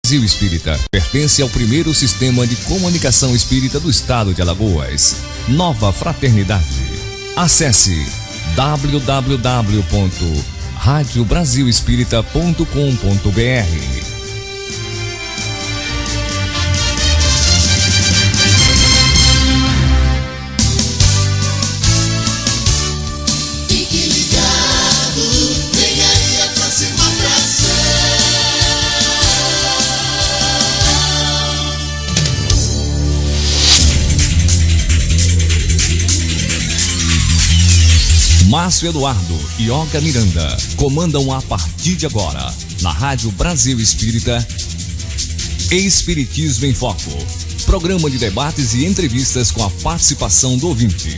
Brasil Espírita pertence ao primeiro sistema de comunicação espírita do estado de Alagoas, Nova Fraternidade. Acesse www.radiobrasilespírita.com.br. Márcio Eduardo e Olga Miranda comandam a partir de agora, na Rádio Brasil Espírita, Espiritismo em Foco, programa de debates e entrevistas com a participação do ouvinte.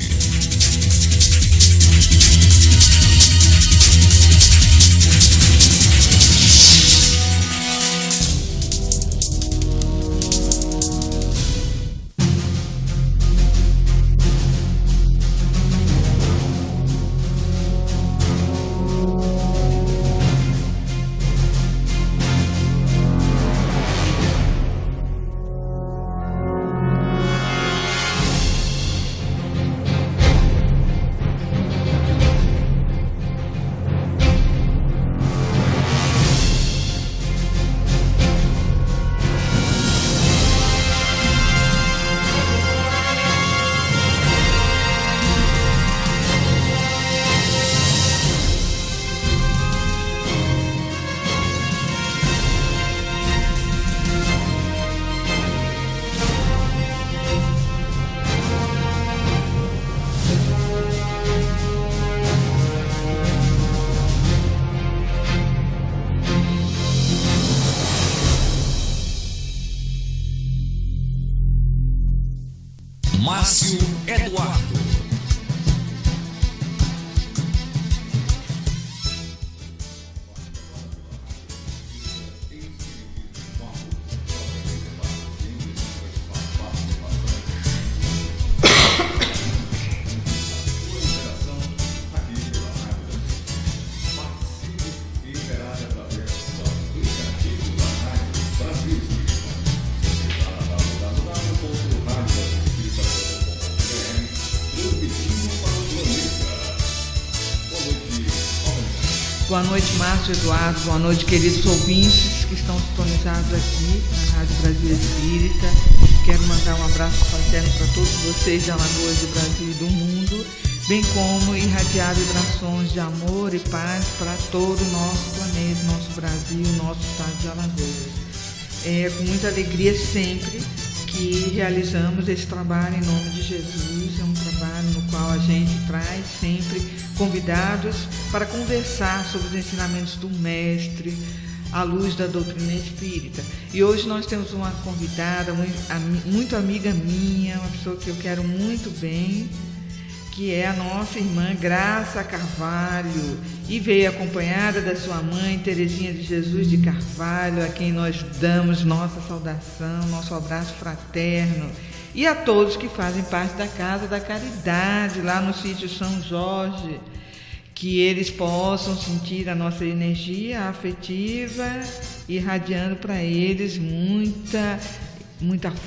Márcio Eduardo. Boa noite, Márcio Eduardo. Boa noite, queridos ouvintes que estão sintonizados aqui na Rádio Brasil Espírita. Quero mandar um abraço fraterno para todos vocês de Alagoas, do Brasil e do mundo, bem como irradiar vibrações de amor e paz para todo o nosso planeta, nosso Brasil, nosso estado de Alagoas. É com muita alegria sempre que realizamos esse trabalho em nome de Jesus. É um trabalho no qual a gente traz sempre convidados para conversar sobre os ensinamentos do Mestre à luz da doutrina espírita. E hoje nós temos uma convidada muito amiga minha, uma pessoa que eu quero muito bem, que é a nossa irmã Graça Carvalho, e veio acompanhada da sua mãe Terezinha de Jesus de Carvalho, a quem nós damos nossa saudação, nosso abraço fraterno, e a todos que fazem parte da Casa da Caridade, lá no sítio São Jorge, que eles possam sentir a nossa energia afetiva, irradiando para eles muita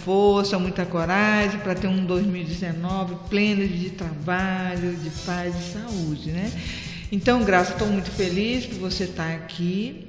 força, muita coragem para ter um 2019 pleno de trabalho, de paz e saúde, né? Então, Graça, estou muito feliz por você estar aqui,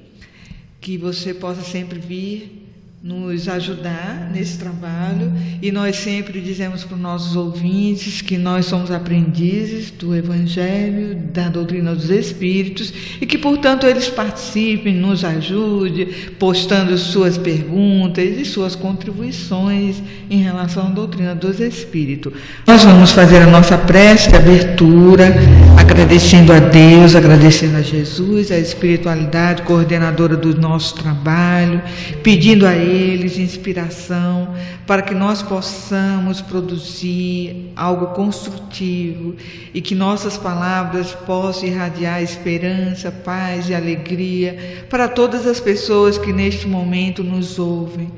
que você possa sempre vir nos ajudar nesse trabalho, e nós sempre dizemos para os nossos ouvintes que nós somos aprendizes do Evangelho, da doutrina dos Espíritos, e que, portanto, eles participem, nos ajudem, postando suas perguntas e suas contribuições em relação à doutrina dos Espíritos. Nós vamos fazer a nossa prece de abertura, agradecendo a Deus, agradecendo a Jesus, a espiritualidade coordenadora do nosso trabalho, pedindo a eles inspiração para que nós possamos produzir algo construtivo e que nossas palavras possam irradiar esperança, paz e alegria para todas as pessoas que neste momento nos ouvem.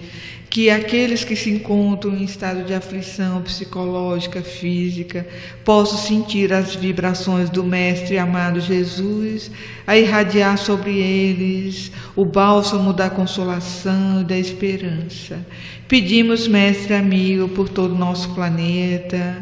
Que aqueles que se encontram em estado de aflição psicológica, física, possam sentir as vibrações do Mestre amado Jesus, a irradiar sobre eles o bálsamo da consolação e da esperança, esperança. Pedimos, Mestre amigo, por todo o nosso planeta,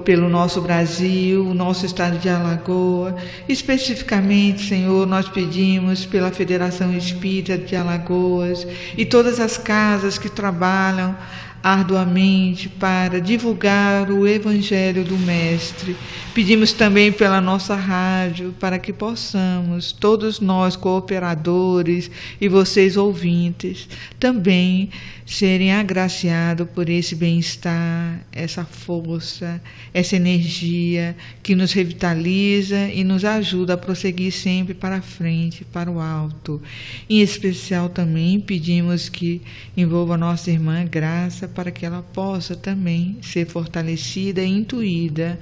pelo nosso Brasil, o nosso estado de Alagoas. Especificamente, Senhor, nós pedimos pela Federação Espírita de Alagoas e todas as casas que trabalham arduamente para divulgar o Evangelho do Mestre. Pedimos também pela nossa rádio, para que possamos, todos nós cooperadores e vocês ouvintes, também serem agraciados por esse bem-estar, essa força, essa energia que nos revitaliza e nos ajuda a prosseguir sempre para frente, para o alto. Em especial também pedimos que envolva a nossa irmã Graça, para que ela possa também ser fortalecida e intuída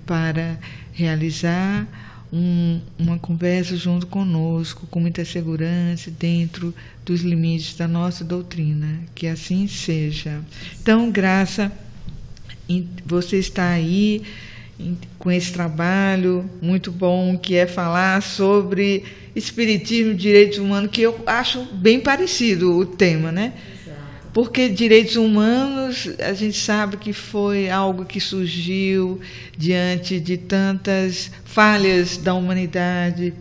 para realizar uma conversa junto conosco, com muita segurança, dentro dos limites da nossa doutrina. Que assim seja. Então, Graça, você está aí com esse trabalho muito bom, que é falar sobre Espiritismo e Direitos Humanos, que eu acho bem parecido o tema, né? Porque direitos humanos, a gente sabe que foi algo que surgiu diante de tantas falhas da humanidade,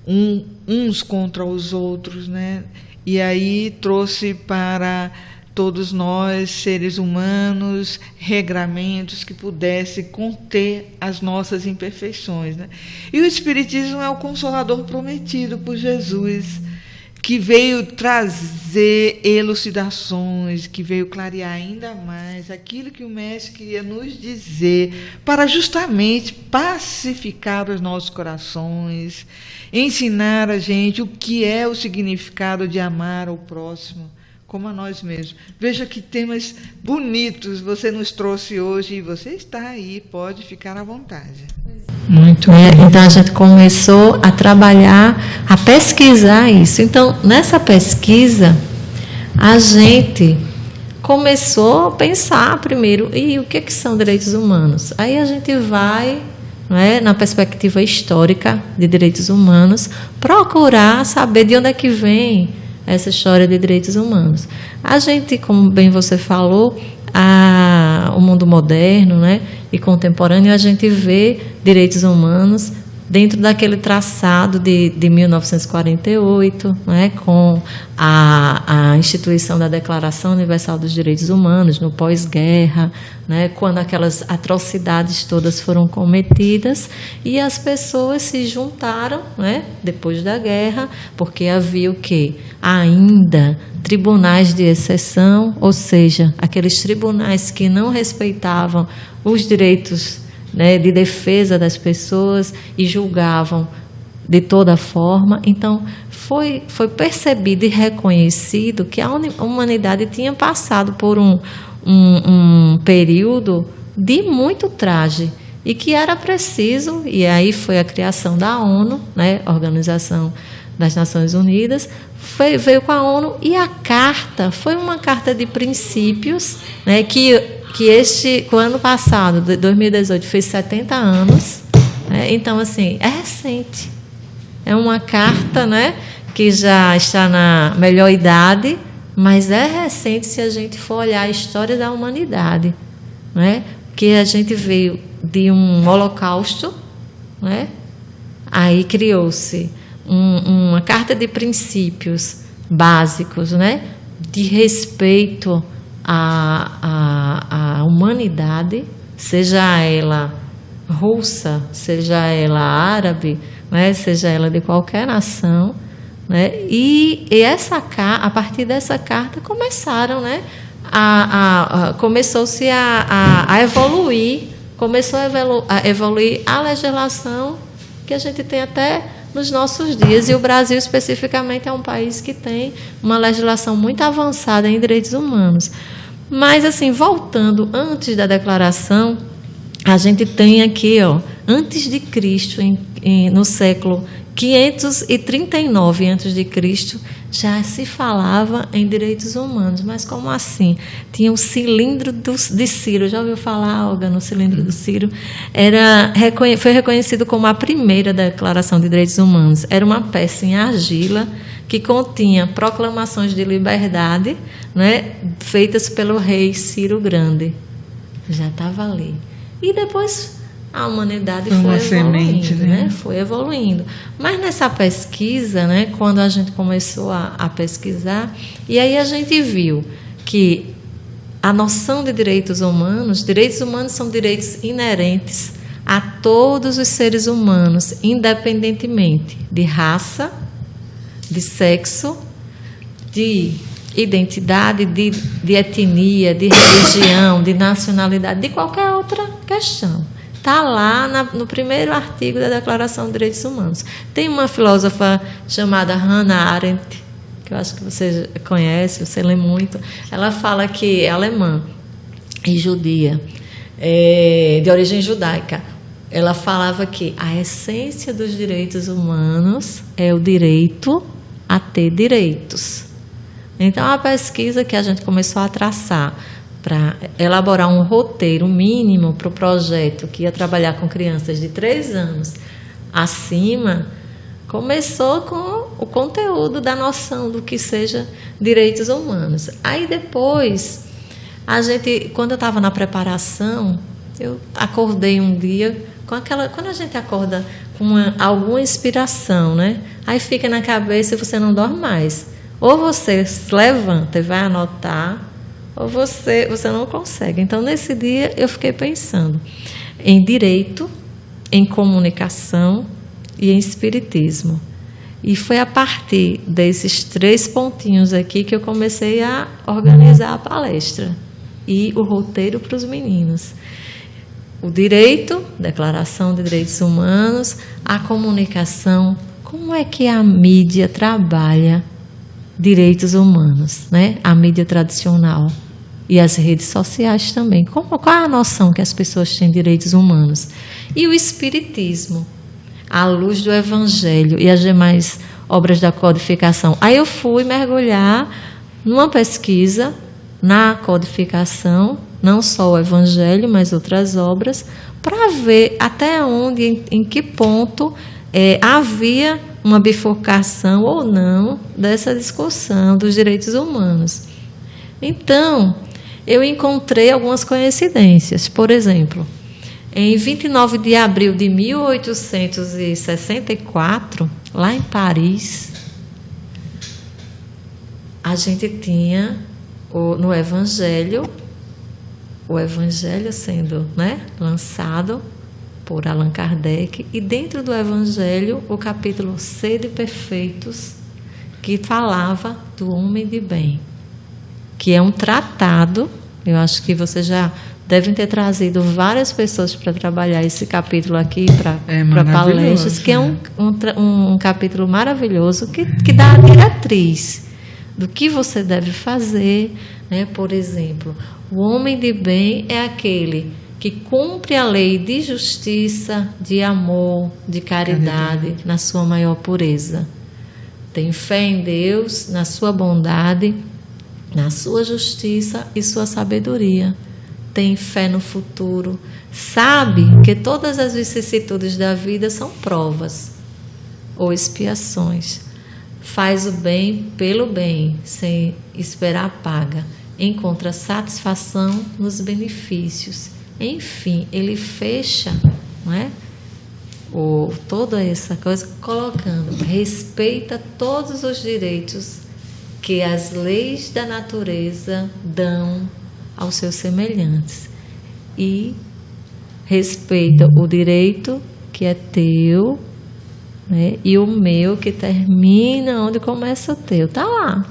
uns contra os outros, né? E aí trouxe para todos nós, seres humanos, regramentos que pudessem conter as nossas imperfeições, né? E o Espiritismo é o Consolador prometido por Jesus, que veio trazer elucidações, que veio clarear ainda mais aquilo que o Mestre queria nos dizer, para justamente pacificar os nossos corações, ensinar a gente o que é o significado de amar ao próximo como a nós mesmos. Veja que temas bonitos você nos trouxe hoje, e você está aí, pode ficar à vontade. Muito bem. Então a gente começou a trabalhar, a pesquisar isso. Então, nessa pesquisa, a gente começou a pensar primeiro, e o que são direitos humanos? Aí a gente vai, não é, na perspectiva histórica de direitos humanos, procurar saber de onde é que vem essa história de direitos humanos. A gente, como bem você falou, o mundo moderno, né, e contemporâneo, a gente vê direitos humanos dentro daquele traçado de 1948, né, com a instituição da Declaração Universal dos Direitos Humanos, no pós-guerra, né, quando aquelas atrocidades todas foram cometidas, e as pessoas se juntaram, né, depois da guerra, porque havia o quê? Ainda tribunais de exceção, ou seja, aqueles tribunais que não respeitavam os direitos, né, de defesa das pessoas e julgavam de toda forma. Então, foi percebido e reconhecido que a humanidade tinha passado por um período de muito traje, e que era preciso, e aí foi a criação da ONU, né, Organização das Nações Unidas, veio com a ONU, e a carta foi uma carta de princípios, né, que o ano passado, de 2018, fez 70 anos, né? Então, assim, é recente. É uma carta, né, que já está na melhor idade, mas é recente se a gente for olhar a história da humanidade, né? Que a gente veio de um holocausto, né? Aí criou-se uma carta de princípios básicos, né, de respeito à humanidade, seja ela russa, seja ela árabe, né, seja ela de qualquer nação, né, e a partir dessa carta começaram, né, começou-se a evoluir, começou a evoluir a legislação que a gente tem até nos nossos dias, e o Brasil especificamente é um país que tem uma legislação muito avançada em direitos humanos. Mas, assim, voltando antes da declaração, a gente tem aqui, ó, antes de Cristo, no século 539 a.C., já se falava em direitos humanos. Mas como assim? Tinha o cilindro de Ciro. Já ouviu falar, Olga, no cilindro do Ciro? Foi reconhecido como a primeira declaração de direitos humanos. Era uma peça em argila que continha proclamações de liberdade, né, feitas pelo rei Ciro Grande. Já estava ali. E depois a humanidade foi evoluindo, semente, né? Foi evoluindo. Mas nessa pesquisa, né, quando a gente começou a pesquisar, e aí a gente viu que a noção de direitos humanos são direitos inerentes a todos os seres humanos, independentemente de raça, de sexo, de identidade, de etnia, de religião, de nacionalidade, de qualquer outra questão. Está lá no primeiro artigo da Declaração de Direitos Humanos. Tem uma filósofa chamada Hannah Arendt, que eu acho que você conhece, você lê muito. Ela fala que é alemã e judia, de origem judaica. Ela falava que a essência dos direitos humanos é o direito a ter direitos. Então, a pesquisa que a gente começou a traçar para elaborar um roteiro mínimo para o projeto que ia trabalhar com crianças de 3 anos acima, começou com o conteúdo da noção do que seja direitos humanos. Aí depois, quando eu estava na preparação, eu acordei um dia quando a gente acorda com alguma inspiração, né? Aí fica na cabeça e você não dorme mais. Ou você se levanta e vai anotar, ou você não consegue. Então, nesse dia, eu fiquei pensando em direito, em comunicação e em espiritismo. E foi a partir desses 3 pontinhos aqui que eu comecei a organizar a palestra e o roteiro para os meninos. O direito, Declaração de Direitos Humanos, a comunicação, como é que a mídia trabalha direitos humanos, né? A mídia tradicional e as redes sociais também. Qual é a noção que as pessoas têm de direitos humanos? E o espiritismo, à luz do Evangelho e as demais obras da codificação. Aí eu fui mergulhar numa pesquisa na codificação, não só o Evangelho, mas outras obras, para ver até onde, em que ponto havia uma bifurcação ou não dessa discussão dos direitos humanos. Então, eu encontrei algumas coincidências. Por exemplo, em 29 de abril de 1864, lá em Paris, a gente tinha no Evangelho, o Evangelho sendo, né, lançado por Allan Kardec, e dentro do Evangelho o capítulo Sede Perfeitos, que falava do homem de bem, que é um tratado. Eu acho que vocês já devem ter trazido várias pessoas para trabalhar esse capítulo aqui para palestras, que é um capítulo maravilhoso que dá a diretriz do que você deve fazer, né? Por exemplo, o homem de bem é aquele que cumpre a lei de justiça, de amor, de caridade, na sua maior pureza. Tem fé em Deus, na sua bondade, na sua justiça e sua sabedoria. Tem fé no futuro. Sabe que todas as vicissitudes da vida são provas ou expiações. Faz o bem pelo bem, sem esperar paga. Encontra satisfação nos benefícios. Enfim, ele fecha, não é? Toda essa coisa colocando, respeita todos os direitos que as leis da natureza dão aos seus semelhantes e respeita o direito que é teu, né, e o meu que termina onde começa o teu. Está lá,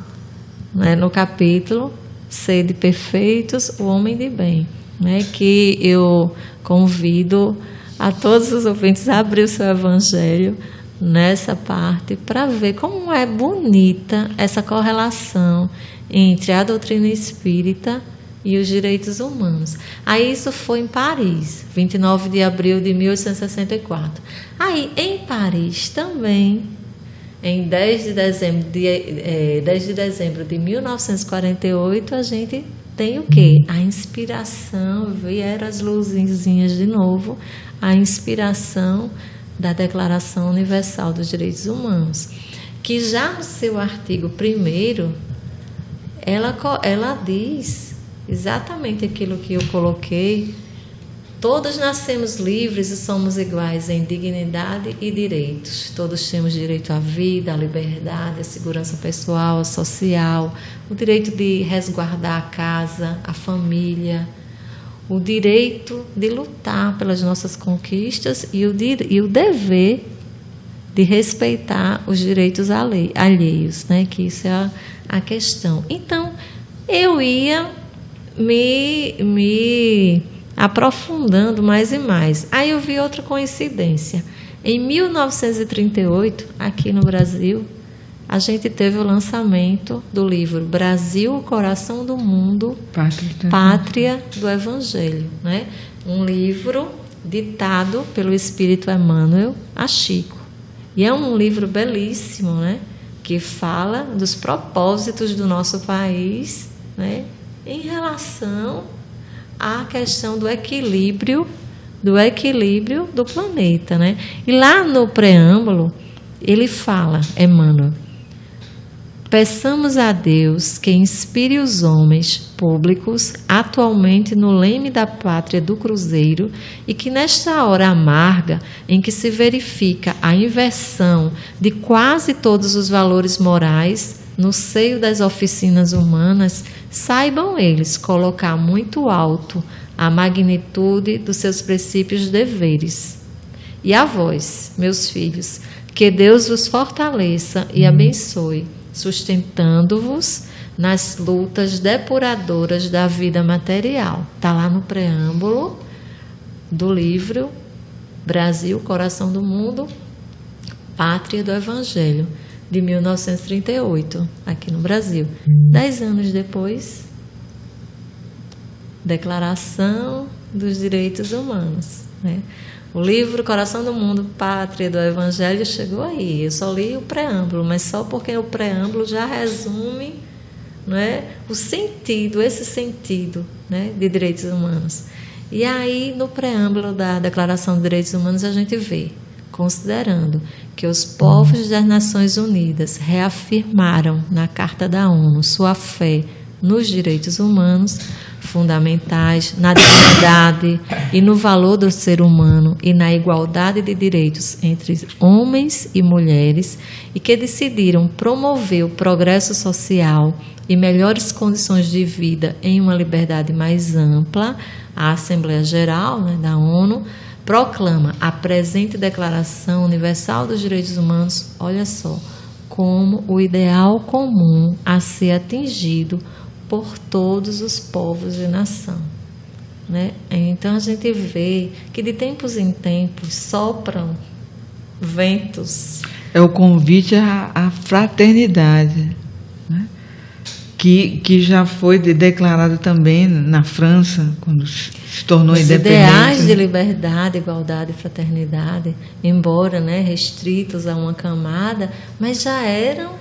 né, no capítulo Sede Perfeitos, o homem de bem, né, que eu convido a todos os ouvintes a abrir o seu Evangelho nessa parte para ver como é bonita essa correlação entre a doutrina espírita e os direitos humanos. Aí isso foi em Paris, 29 de abril de 1864. Aí em Paris também, em 10 de dezembro de 1948, a gente tem o quê? A inspiração, vieram as luzinhas de novo, a inspiração da Declaração Universal dos Direitos Humanos, que já no seu artigo 1º, ela diz exatamente aquilo que eu coloquei: todos nascemos livres e somos iguais em dignidade e direitos. Todos temos direito à vida, à liberdade, à segurança pessoal, social, o direito de resguardar a casa, a família, o direito de lutar pelas nossas conquistas e o dever de respeitar os direitos alheios, né? Que isso é a questão. Então, eu ia me aprofundando mais e mais. Aí eu vi outra coincidência. Em 1938, aqui no Brasil, a gente teve o lançamento do livro Brasil, Coração do Mundo, Pátria do Evangelho, né? Um livro ditado pelo Espírito Emmanuel a Chico. E é um livro belíssimo, né? Que fala dos propósitos do nosso país, né? Em relação à questão do equilíbrio do planeta, né? E lá no preâmbulo, ele fala, Emmanuel: peçamos a Deus que inspire os homens públicos atualmente no leme da pátria do Cruzeiro e que nesta hora amarga em que se verifica a inversão de quase todos os valores morais no seio das oficinas humanas, saibam eles colocar muito alto a magnitude dos seus princípios e deveres. E a vós, meus filhos, que Deus vos fortaleça e abençoe, sustentando-vos nas lutas depuradoras da vida material. Está lá no preâmbulo do livro Brasil, Coração do Mundo, Pátria do Evangelho, de 1938, aqui no Brasil. 10 anos depois, Declaração dos Direitos Humanos, né? O livro Coração do Mundo, Pátria do Evangelho chegou aí. Eu só li o preâmbulo, mas só porque o preâmbulo já resume, né, o sentido, esse sentido, né, de direitos humanos. E aí, no preâmbulo da Declaração dos Direitos Humanos, a gente vê, considerando que os povos das Nações Unidas reafirmaram na Carta da ONU sua fé nos direitos humanos fundamentais, na dignidade e no valor do ser humano e na igualdade de direitos entre homens e mulheres, e que decidiram promover o progresso social e melhores condições de vida em uma liberdade mais ampla, a Assembleia Geral, né, da ONU proclama a presente Declaração Universal dos Direitos Humanos, olha só, como o ideal comum a ser atingido por todos os povos e nação, né? Então a gente vê que de tempos em tempos sopram ventos. É o convite à fraternidade, né? Que já foi declarado também na França, quando se tornou independente. Os ideais de liberdade, igualdade e fraternidade, embora, né, restritos a uma camada, mas já eram,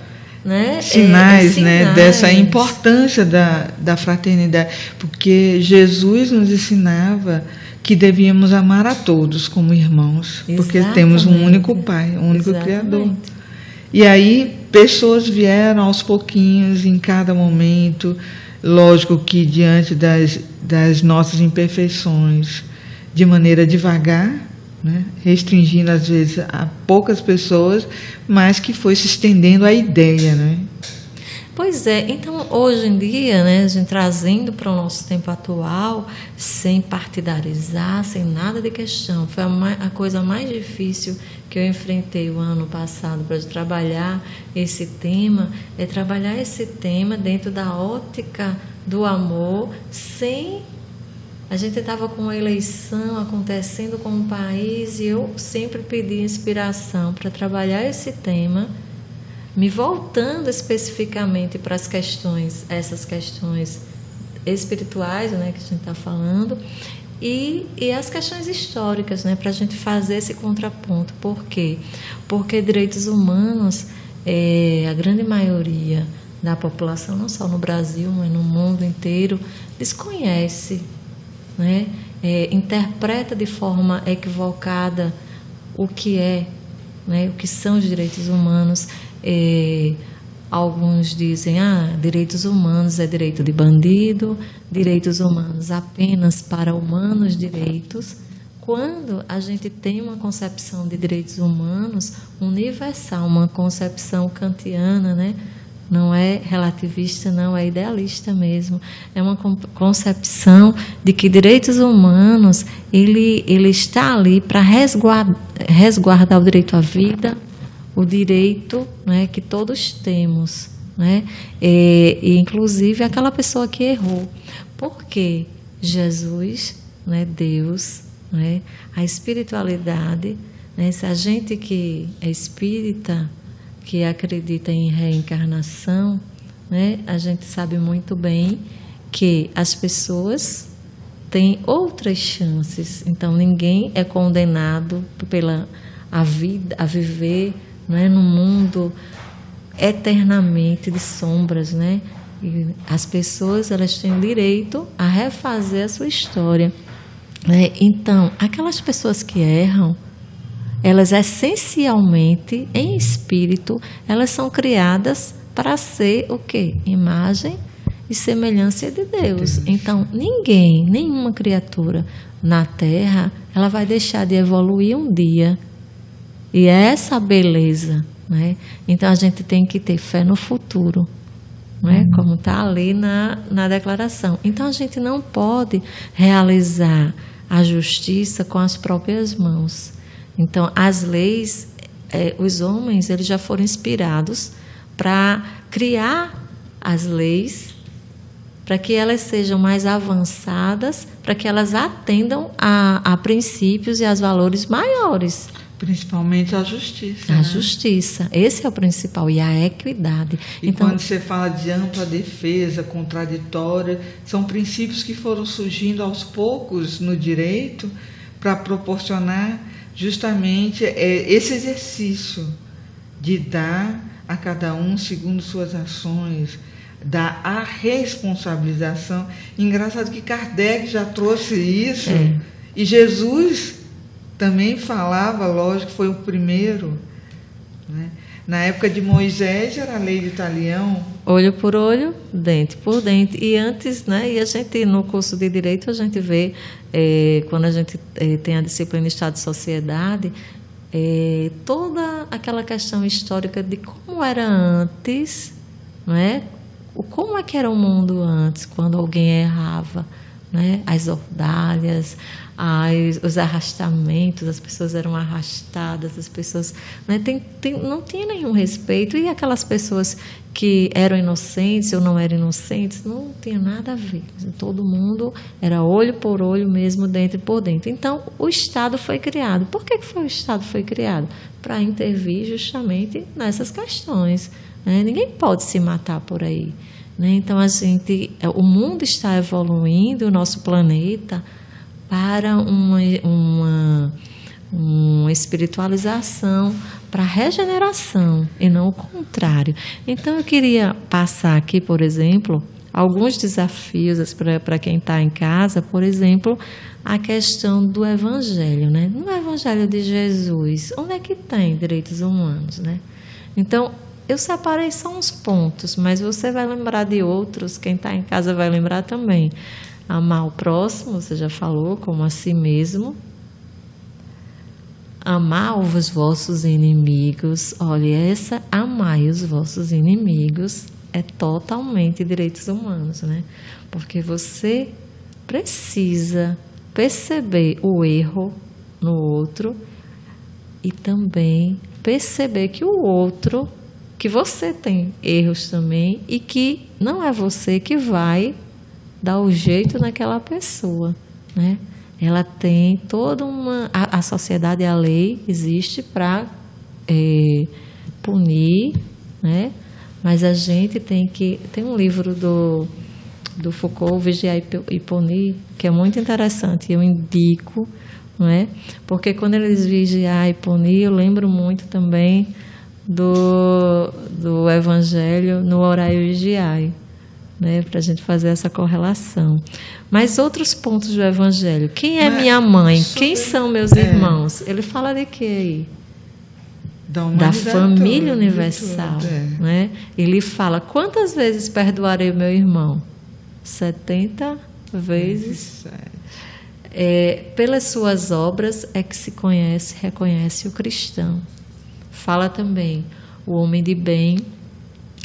né, sinais, né, dessa importância da fraternidade, porque Jesus nos ensinava que devíamos amar a todos como irmãos, porque temos um único Pai, um único Criador. E aí pessoas vieram aos pouquinhos, em cada momento, lógico que diante das nossas imperfeições, de maneira devagar, né, restringindo às vezes a poucas pessoas, mas que foi se estendendo a ideia, né? Pois é, então hoje em dia, né, a gente trazendo para o nosso tempo atual, sem partidarizar, sem nada de questão, foi a coisa mais difícil que eu enfrentei o ano passado para trabalhar esse tema, é trabalhar esse tema dentro da ótica do amor, sem... A gente estava com uma eleição acontecendo com o país e eu sempre pedi inspiração para trabalhar esse tema, me voltando especificamente para as questões, essas questões espirituais, né, que a gente está falando, e as questões históricas, né, para a gente fazer esse contraponto. Por quê? Porque direitos humanos a grande maioria da população, não só no Brasil, mas no mundo inteiro, desconhece, né? Interpreta de forma equivocada o que né? O que são os direitos humanos. Alguns dizem, direitos humanos é direito de bandido, direitos humanos apenas para humanos direitos. Quando a gente tem uma concepção de direitos humanos universal, uma concepção kantiana, né? Não é relativista, não, é idealista mesmo. É uma concepção de que direitos humanos, ele está ali para resguardar o direito à vida, o direito, né, que todos temos, né? E inclusive aquela pessoa que errou. Porque Jesus, né, Deus, né, a espiritualidade, né, se a gente que é espírita, que acredita em reencarnação, né, a gente sabe muito bem que as pessoas têm outras chances. Então, ninguém é condenado a viver, né, num mundo eternamente de sombras, né? E as pessoas, elas têm direito a refazer a sua história, né? Então, aquelas pessoas que erram, elas essencialmente, em espírito, elas são criadas para ser o quê? Imagem e semelhança de Deus. Então, nenhuma criatura na Terra, ela vai deixar de evoluir um dia. E é essa a beleza, né? Então, a gente tem que ter fé no futuro, né? Como está ali na declaração. Então, a gente não pode realizar a justiça com as próprias mãos. Então, as leis, os homens, eles já foram inspirados para criar as leis, para que elas sejam mais avançadas, para que elas atendam a princípios e a valores maiores. Principalmente a justiça. A justiça, esse é o principal, e a equidade. E então, quando você fala de ampla defesa, contraditória, são princípios que foram surgindo aos poucos no direito para proporcionar justamente esse exercício de dar a cada um segundo suas ações, da a responsabilização. Engraçado que Kardec já trouxe isso, e Jesus também falava, lógico, foi o primeiro, né? Na época de Moisés era a lei de talião. Olho por olho, dente por dente. E antes, né? E a gente, no curso de Direito, a gente vê, quando a gente tem a disciplina Estado e Sociedade, toda aquela questão histórica de como era antes, né? Como é que era o mundo antes, quando alguém errava, né? As ordalhas, os arrastamentos, as pessoas eram arrastadas, as pessoas, né, não tinha nenhum respeito, e aquelas pessoas que eram inocentes ou não eram inocentes, não tinha nada a ver. Todo mundo era olho por olho mesmo, dentro por dentro. Então, o Estado foi criado. Por que o Estado foi criado? Para intervir justamente nessas questões, né? Ninguém pode se matar por aí, né? Então, o mundo está evoluindo, o nosso planeta, para uma espiritualização, para regeneração, e não o contrário. Então, eu queria passar aqui, por exemplo, alguns desafios para quem está em casa. Por exemplo, a questão do Evangelho, né? No Evangelho de Jesus, onde é que tem direitos humanos, né? Então, eu separei só uns pontos, mas você vai lembrar de outros, quem está em casa vai lembrar também. Amar o próximo, você já falou, como a si mesmo. Amar os vossos inimigos. Olha, amai os vossos inimigos é totalmente direitos humanos, né? Porque você precisa perceber o erro no outro e também perceber que o outro, que você tem erros também e que não é você que vai dar o jeito naquela pessoa, né? Ela tem toda a sociedade e a lei existe para punir, né? Mas a gente tem um livro do Foucault, Vigiar e Punir, que é muito interessante, eu indico, não é? Porque quando eles vigiar e punir, eu lembro muito também do Evangelho no Orai e Vigiai, né, para a gente fazer essa correlação. Mas outros pontos do Evangelho. Quem é minha mãe? Quem são meus irmãos? Ele fala de quê aí? Da família universal. Né? Ele fala, quantas vezes perdoarei o meu irmão? 70 vezes. Pelas suas obras é que se conhece, reconhece o cristão. Fala também, o homem de bem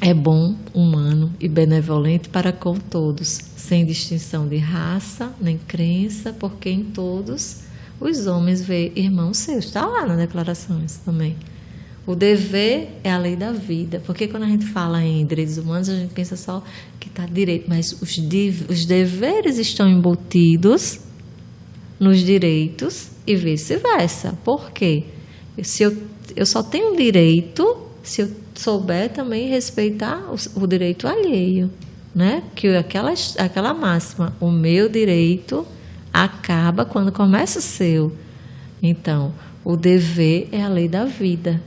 é bom, humano e benevolente para com todos, sem distinção de raça nem crença, porque em todos os homens vê irmãos seus. Está lá na declaração isso também. O dever é a lei da vida, porque quando a gente fala em direitos humanos, a gente pensa só que está direito, mas os deveres estão embutidos nos direitos e vice-versa. Por quê? Se eu só tenho direito se eu souber também respeitar o direito alheio, né? Que aquela máxima, o meu direito acaba quando começa o seu. Então, o dever é a lei da vida.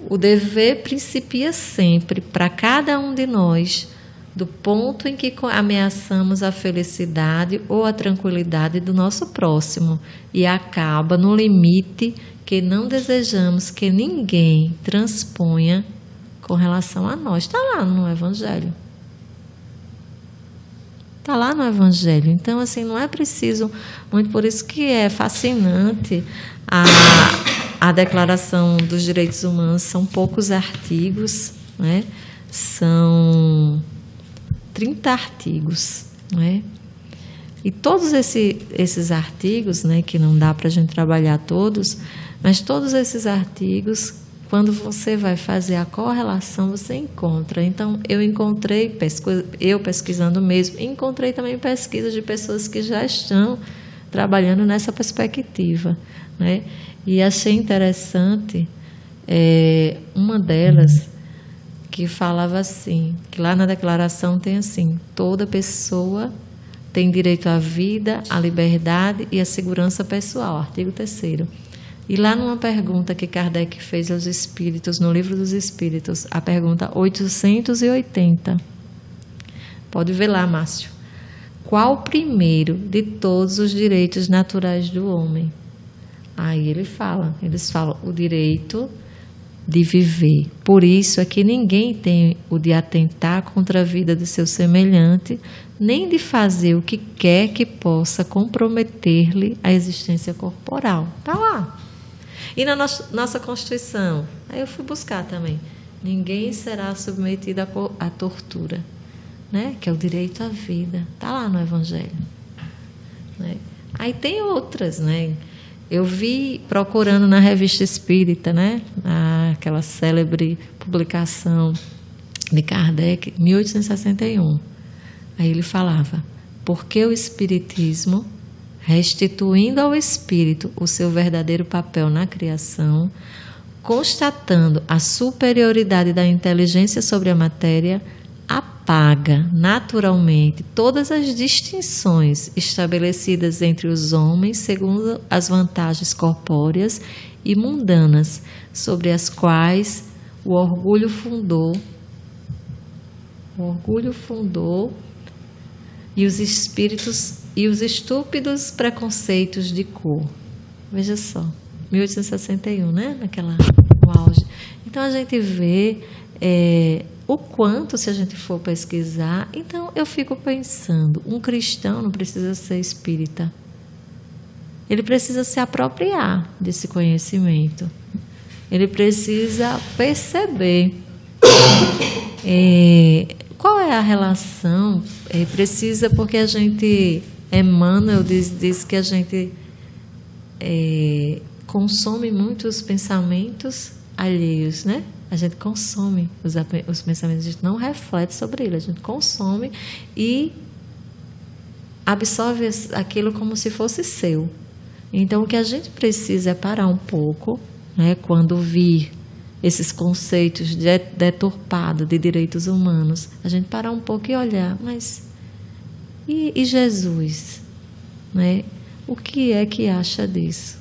O dever principia sempre, para cada um de nós, do ponto em que ameaçamos a felicidade ou a tranquilidade do nosso próximo e acaba no limite que não desejamos que ninguém transponha com relação a nós. Está lá no Evangelho. Está lá no Evangelho. Então, assim, não é preciso muito, por isso que é fascinante a Declaração dos Direitos Humanos. São poucos artigos, né? São 30 artigos, né? E todos esses artigos, né, que não dá para a gente trabalhar todos, mas todos esses artigos, quando você vai fazer a correlação, você encontra. Então, eu encontrei, eu pesquisando mesmo, encontrei também pesquisas de pessoas que já estão trabalhando nessa perspectiva, né? E achei interessante uma delas que falava assim, que lá na declaração tem assim, toda pessoa tem direito à vida, à liberdade e à segurança pessoal, artigo 3º. E lá numa pergunta que Kardec fez aos Espíritos, no Livro dos Espíritos, a pergunta 880. Pode ver lá, Márcio. Qual o primeiro de todos os direitos naturais do homem? Aí eles falam o direito de viver. Por isso é que ninguém tem o de atentar contra a vida do seu semelhante, nem de fazer o que quer que possa comprometer-lhe a existência corporal. Está lá. E na nossa Constituição, aí eu fui buscar também, ninguém será submetido à tortura, né? Que é o direito à vida. Está lá no Evangelho. Né? Aí tem outras, né? Eu vi procurando na Revista Espírita, né? Aquela célebre publicação de Kardec, 1861. Aí ele falava, porque o Espiritismo, restituindo ao Espírito o seu verdadeiro papel na criação, constatando a superioridade da inteligência sobre a matéria, apaga naturalmente todas as distinções estabelecidas entre os homens segundo as vantagens corpóreas e mundanas sobre as quais o orgulho fundou e os espíritos e os estúpidos preconceitos de cor. Veja só, 1861, né? No auge. Então a gente vê o quanto, se a gente for pesquisar, então eu fico pensando, um cristão não precisa ser espírita. Ele precisa se apropriar desse conhecimento. Ele precisa perceber qual é a relação. Precisa, porque a gente, Emmanuel diz que a gente consome muitos pensamentos alheios, né? A gente consome os pensamentos, a gente não reflete sobre ele, a gente consome e absorve aquilo como se fosse seu. Então, o que a gente precisa é parar um pouco, né, quando vir esses conceitos deturpados de direitos humanos, a gente parar um pouco e olhar, mas e Jesus? Né? O que é que acha disso?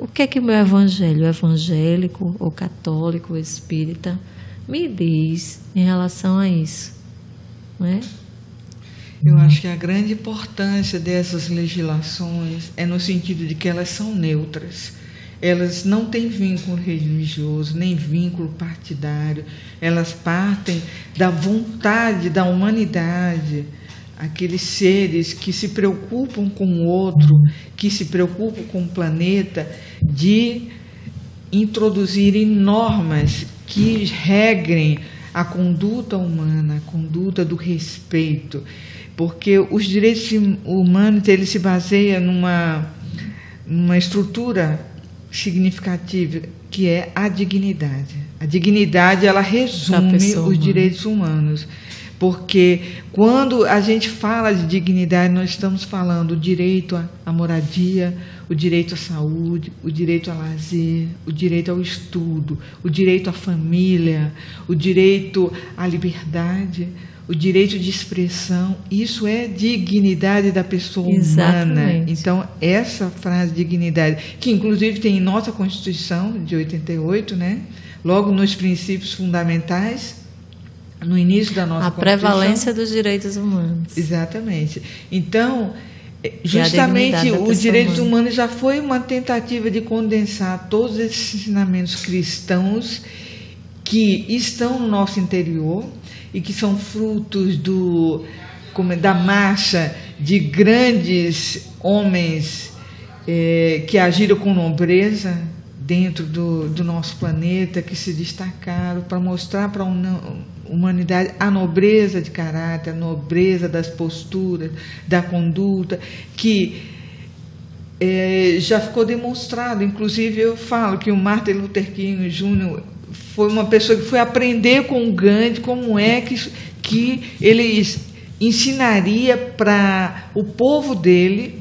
O que é que o meu evangelho, evangélico ou católico ou espírita, me diz em relação a isso? Não é? Eu acho que a grande importância dessas legislações é no sentido de que elas são neutras. Elas não têm vínculo religioso, nem vínculo partidário. Elas partem da vontade da humanidade, aqueles seres que se preocupam com o outro, que se preocupam com o planeta, de introduzirem normas que regrem a conduta humana, a conduta do respeito. Porque os direitos humanos, eles se baseiam numa estrutura significativa, que é a dignidade. A dignidade, ela resume os direitos humanos. Porque quando a gente fala de dignidade, nós estamos falando o direito à moradia, o direito à saúde, o direito ao lazer, o direito ao estudo, o direito à família, o direito à liberdade, o direito de expressão. Isso é dignidade da pessoa humana. Então, essa frase dignidade, que inclusive tem em nossa Constituição de 88, né? Logo nos princípios fundamentais, no início da nossa Constituição. A prevalência dos direitos humanos. Exatamente. Então, justamente os direitos humanos já foi uma tentativa de condensar todos esses ensinamentos cristãos que estão no nosso interior e que são frutos da marcha de grandes homens que agiram com nobreza dentro do nosso planeta, que se destacaram para mostrar para a humanidade a nobreza de caráter, a nobreza das posturas, da conduta, que já ficou demonstrado. Inclusive, eu falo que o Martin Luther King Jr. foi uma pessoa que foi aprender com o Gandhi como é que ele ensinaria para o povo dele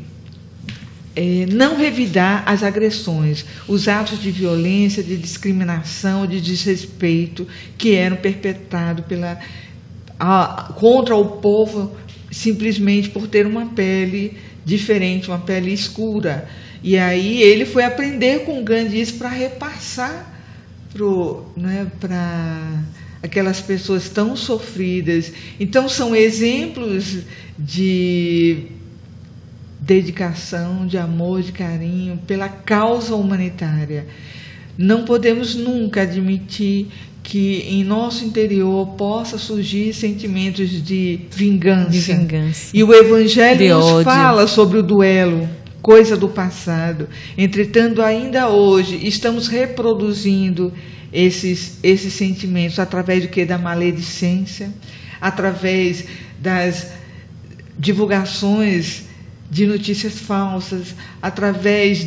não revidar as agressões, os atos de violência, de discriminação, de desrespeito que eram perpetrados contra o povo simplesmente por ter uma pele diferente, uma pele escura. E aí ele foi aprender com o Gandhi isso para repassar para aquelas pessoas tão sofridas. Então, são exemplos de dedicação, de amor, de carinho pela causa humanitária. Não podemos nunca admitir que em nosso interior possa surgir sentimentos de vingança. E o Evangelho nos fala sobre o duelo, coisa do passado. Entretanto, ainda hoje, estamos reproduzindo esses sentimentos através do quê? Da maledicência, através das divulgações de notícias falsas, através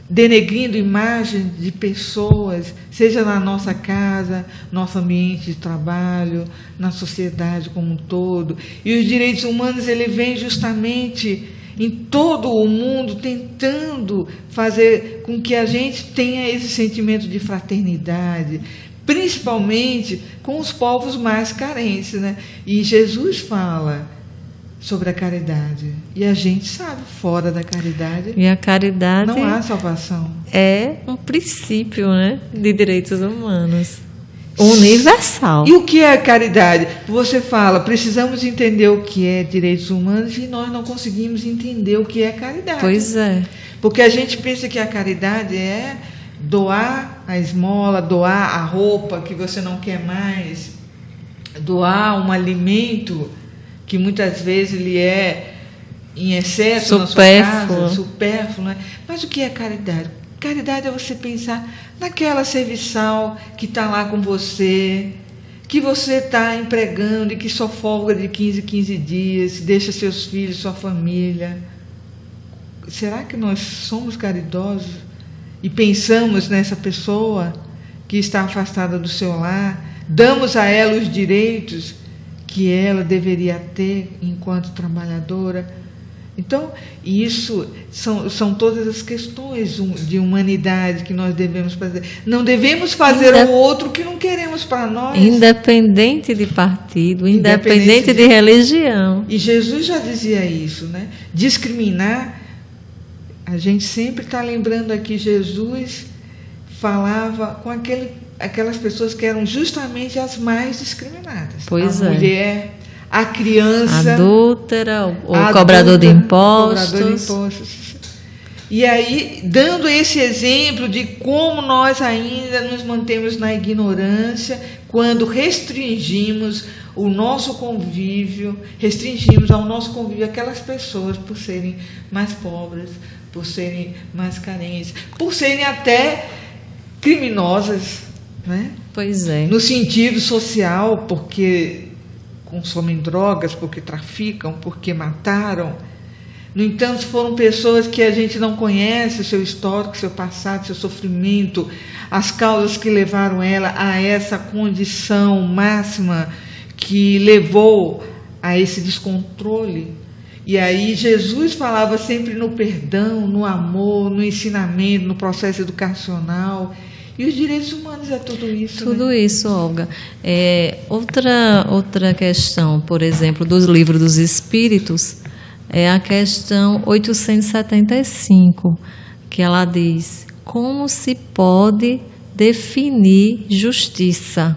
denegrindo imagem de pessoas, seja na nossa casa, nosso ambiente de trabalho, na sociedade como um todo. E os direitos humanos, ele vem justamente em todo o mundo tentando fazer com que a gente tenha esse sentimento de fraternidade, principalmente com os povos mais carentes, né? E Jesus fala sobre a caridade. E a gente sabe, fora da caridade, e a caridade não há salvação. É um princípio, né, de direitos humanos. Universal. E o que é a caridade? Você fala, precisamos entender o que é direitos humanos e nós não conseguimos entender o que é caridade. Pois é. Porque a gente pensa que a caridade é doar a esmola, doar a roupa que você não quer mais, doar um alimento que muitas vezes ele é em excesso na sua casa, supérfluo, né? Mas o que é caridade? Caridade é você pensar naquela serviçal que está lá com você, que você está empregando e que só folga de 15 dias, deixa seus filhos, sua família. Será que nós somos caridosos e pensamos nessa pessoa que está afastada do seu lar? Damos a ela os direitos que ela deveria ter enquanto trabalhadora? Então, isso são todas as questões de humanidade que nós devemos fazer. Não devemos fazer ao outro o que não queremos para nós. Independente de partido, independente de religião. E Jesus já dizia isso, né? Discriminar a gente sempre está lembrando aqui, Jesus falava com aquelas pessoas que eram justamente as mais discriminadas. Pois a mulher, a criança, adúltera, o cobrador de impostos. E aí, dando esse exemplo de como nós ainda nos mantemos na ignorância quando restringimos ao nosso convívio aquelas pessoas por serem mais pobres, por serem mais carentes, por serem até criminosas, né? Pois é. No sentido social, porque consomem drogas, porque traficam, porque mataram. No entanto, foram pessoas que a gente não conhece o seu histórico, seu passado, seu sofrimento, as causas que levaram ela a essa condição máxima que levou a esse descontrole. E aí Jesus falava sempre no perdão, no amor, no ensinamento, no processo educacional. E os direitos humanos é tudo isso. Tudo, né? Isso, Olga. Outra questão, por exemplo, dos livros dos Espíritos, é a questão 875, que ela diz: como se pode definir justiça?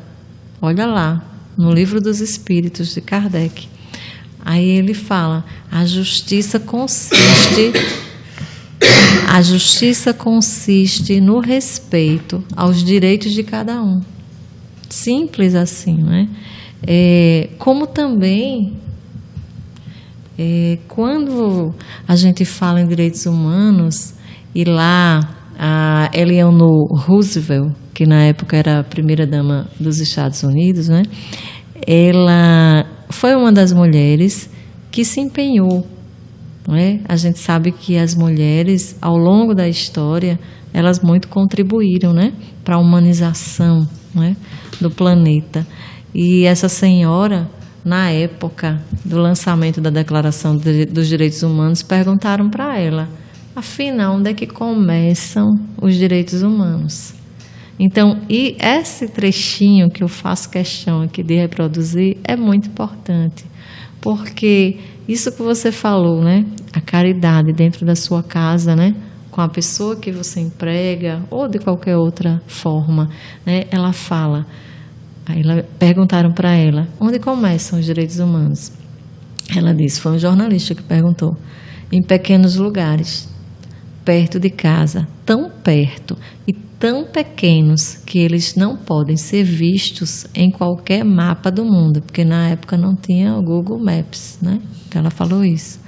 Olha lá, no livro dos Espíritos de Kardec. Aí ele fala: a justiça consiste no respeito aos direitos de cada um. Simples assim, né? Como também, quando a gente fala em direitos humanos, e lá a Eleanor Roosevelt, que na época era a primeira-dama dos Estados Unidos, né? Ela foi uma das mulheres que se empenhou. A gente sabe que as mulheres, ao longo da história, elas muito contribuíram, né, para a humanização, né, do planeta. E essa senhora, na época do lançamento da Declaração dos Direitos Humanos, perguntaram para ela: afinal, onde é que começam os direitos humanos? Então, e esse trechinho que eu faço questão aqui de reproduzir é muito importante, porque isso que você falou, né? A caridade dentro da sua casa, né? Com a pessoa que você emprega ou de qualquer outra forma, né? Ela fala. Aí perguntaram para ela: onde começam os direitos humanos? Ela disse, foi um jornalista que perguntou: em pequenos lugares, perto de casa, tão perto e tão pequenos que eles não podem ser vistos em qualquer mapa do mundo, porque na época não tinha o Google Maps, né? Então ela falou isso.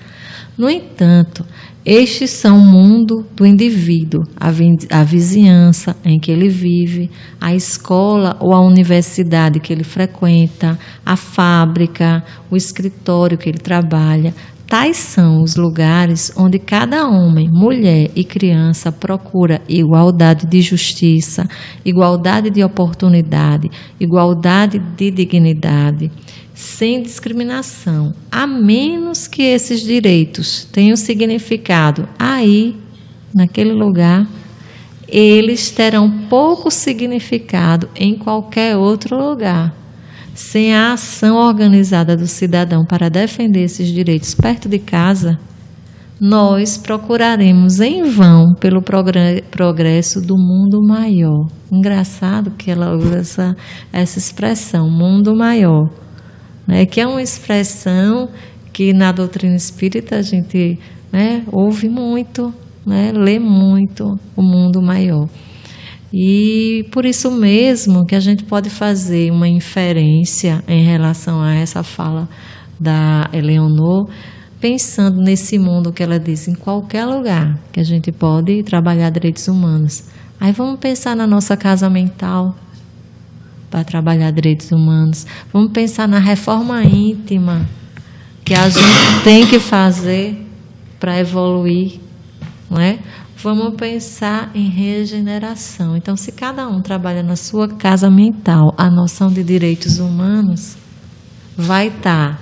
No entanto, estes são o mundo do indivíduo, a vizinhança em que ele vive, a escola ou a universidade que ele frequenta, a fábrica, o escritório que ele trabalha. Tais são os lugares onde cada homem, mulher e criança procura igualdade de justiça, igualdade de oportunidade, igualdade de dignidade, sem discriminação, a menos que esses direitos tenham significado aí, naquele lugar, eles terão pouco significado em qualquer outro lugar. Sem a ação organizada do cidadão para defender esses direitos perto de casa, nós procuraremos em vão pelo progresso do mundo maior. Engraçado que ela usa essa expressão, mundo maior, né, que é uma expressão que na doutrina espírita a gente, né, ouve muito, né, lê muito, o mundo maior. E por isso mesmo que a gente pode fazer uma inferência em relação a essa fala da Eleanor, pensando nesse mundo que ela diz, em qualquer lugar que a gente pode trabalhar direitos humanos. Aí vamos pensar na nossa casa mental para trabalhar direitos humanos. Vamos pensar na reforma íntima que a gente tem que fazer para evoluir, não é? Vamos pensar em regeneração. Então, se cada um trabalha na sua casa mental a noção de direitos humanos, vai estar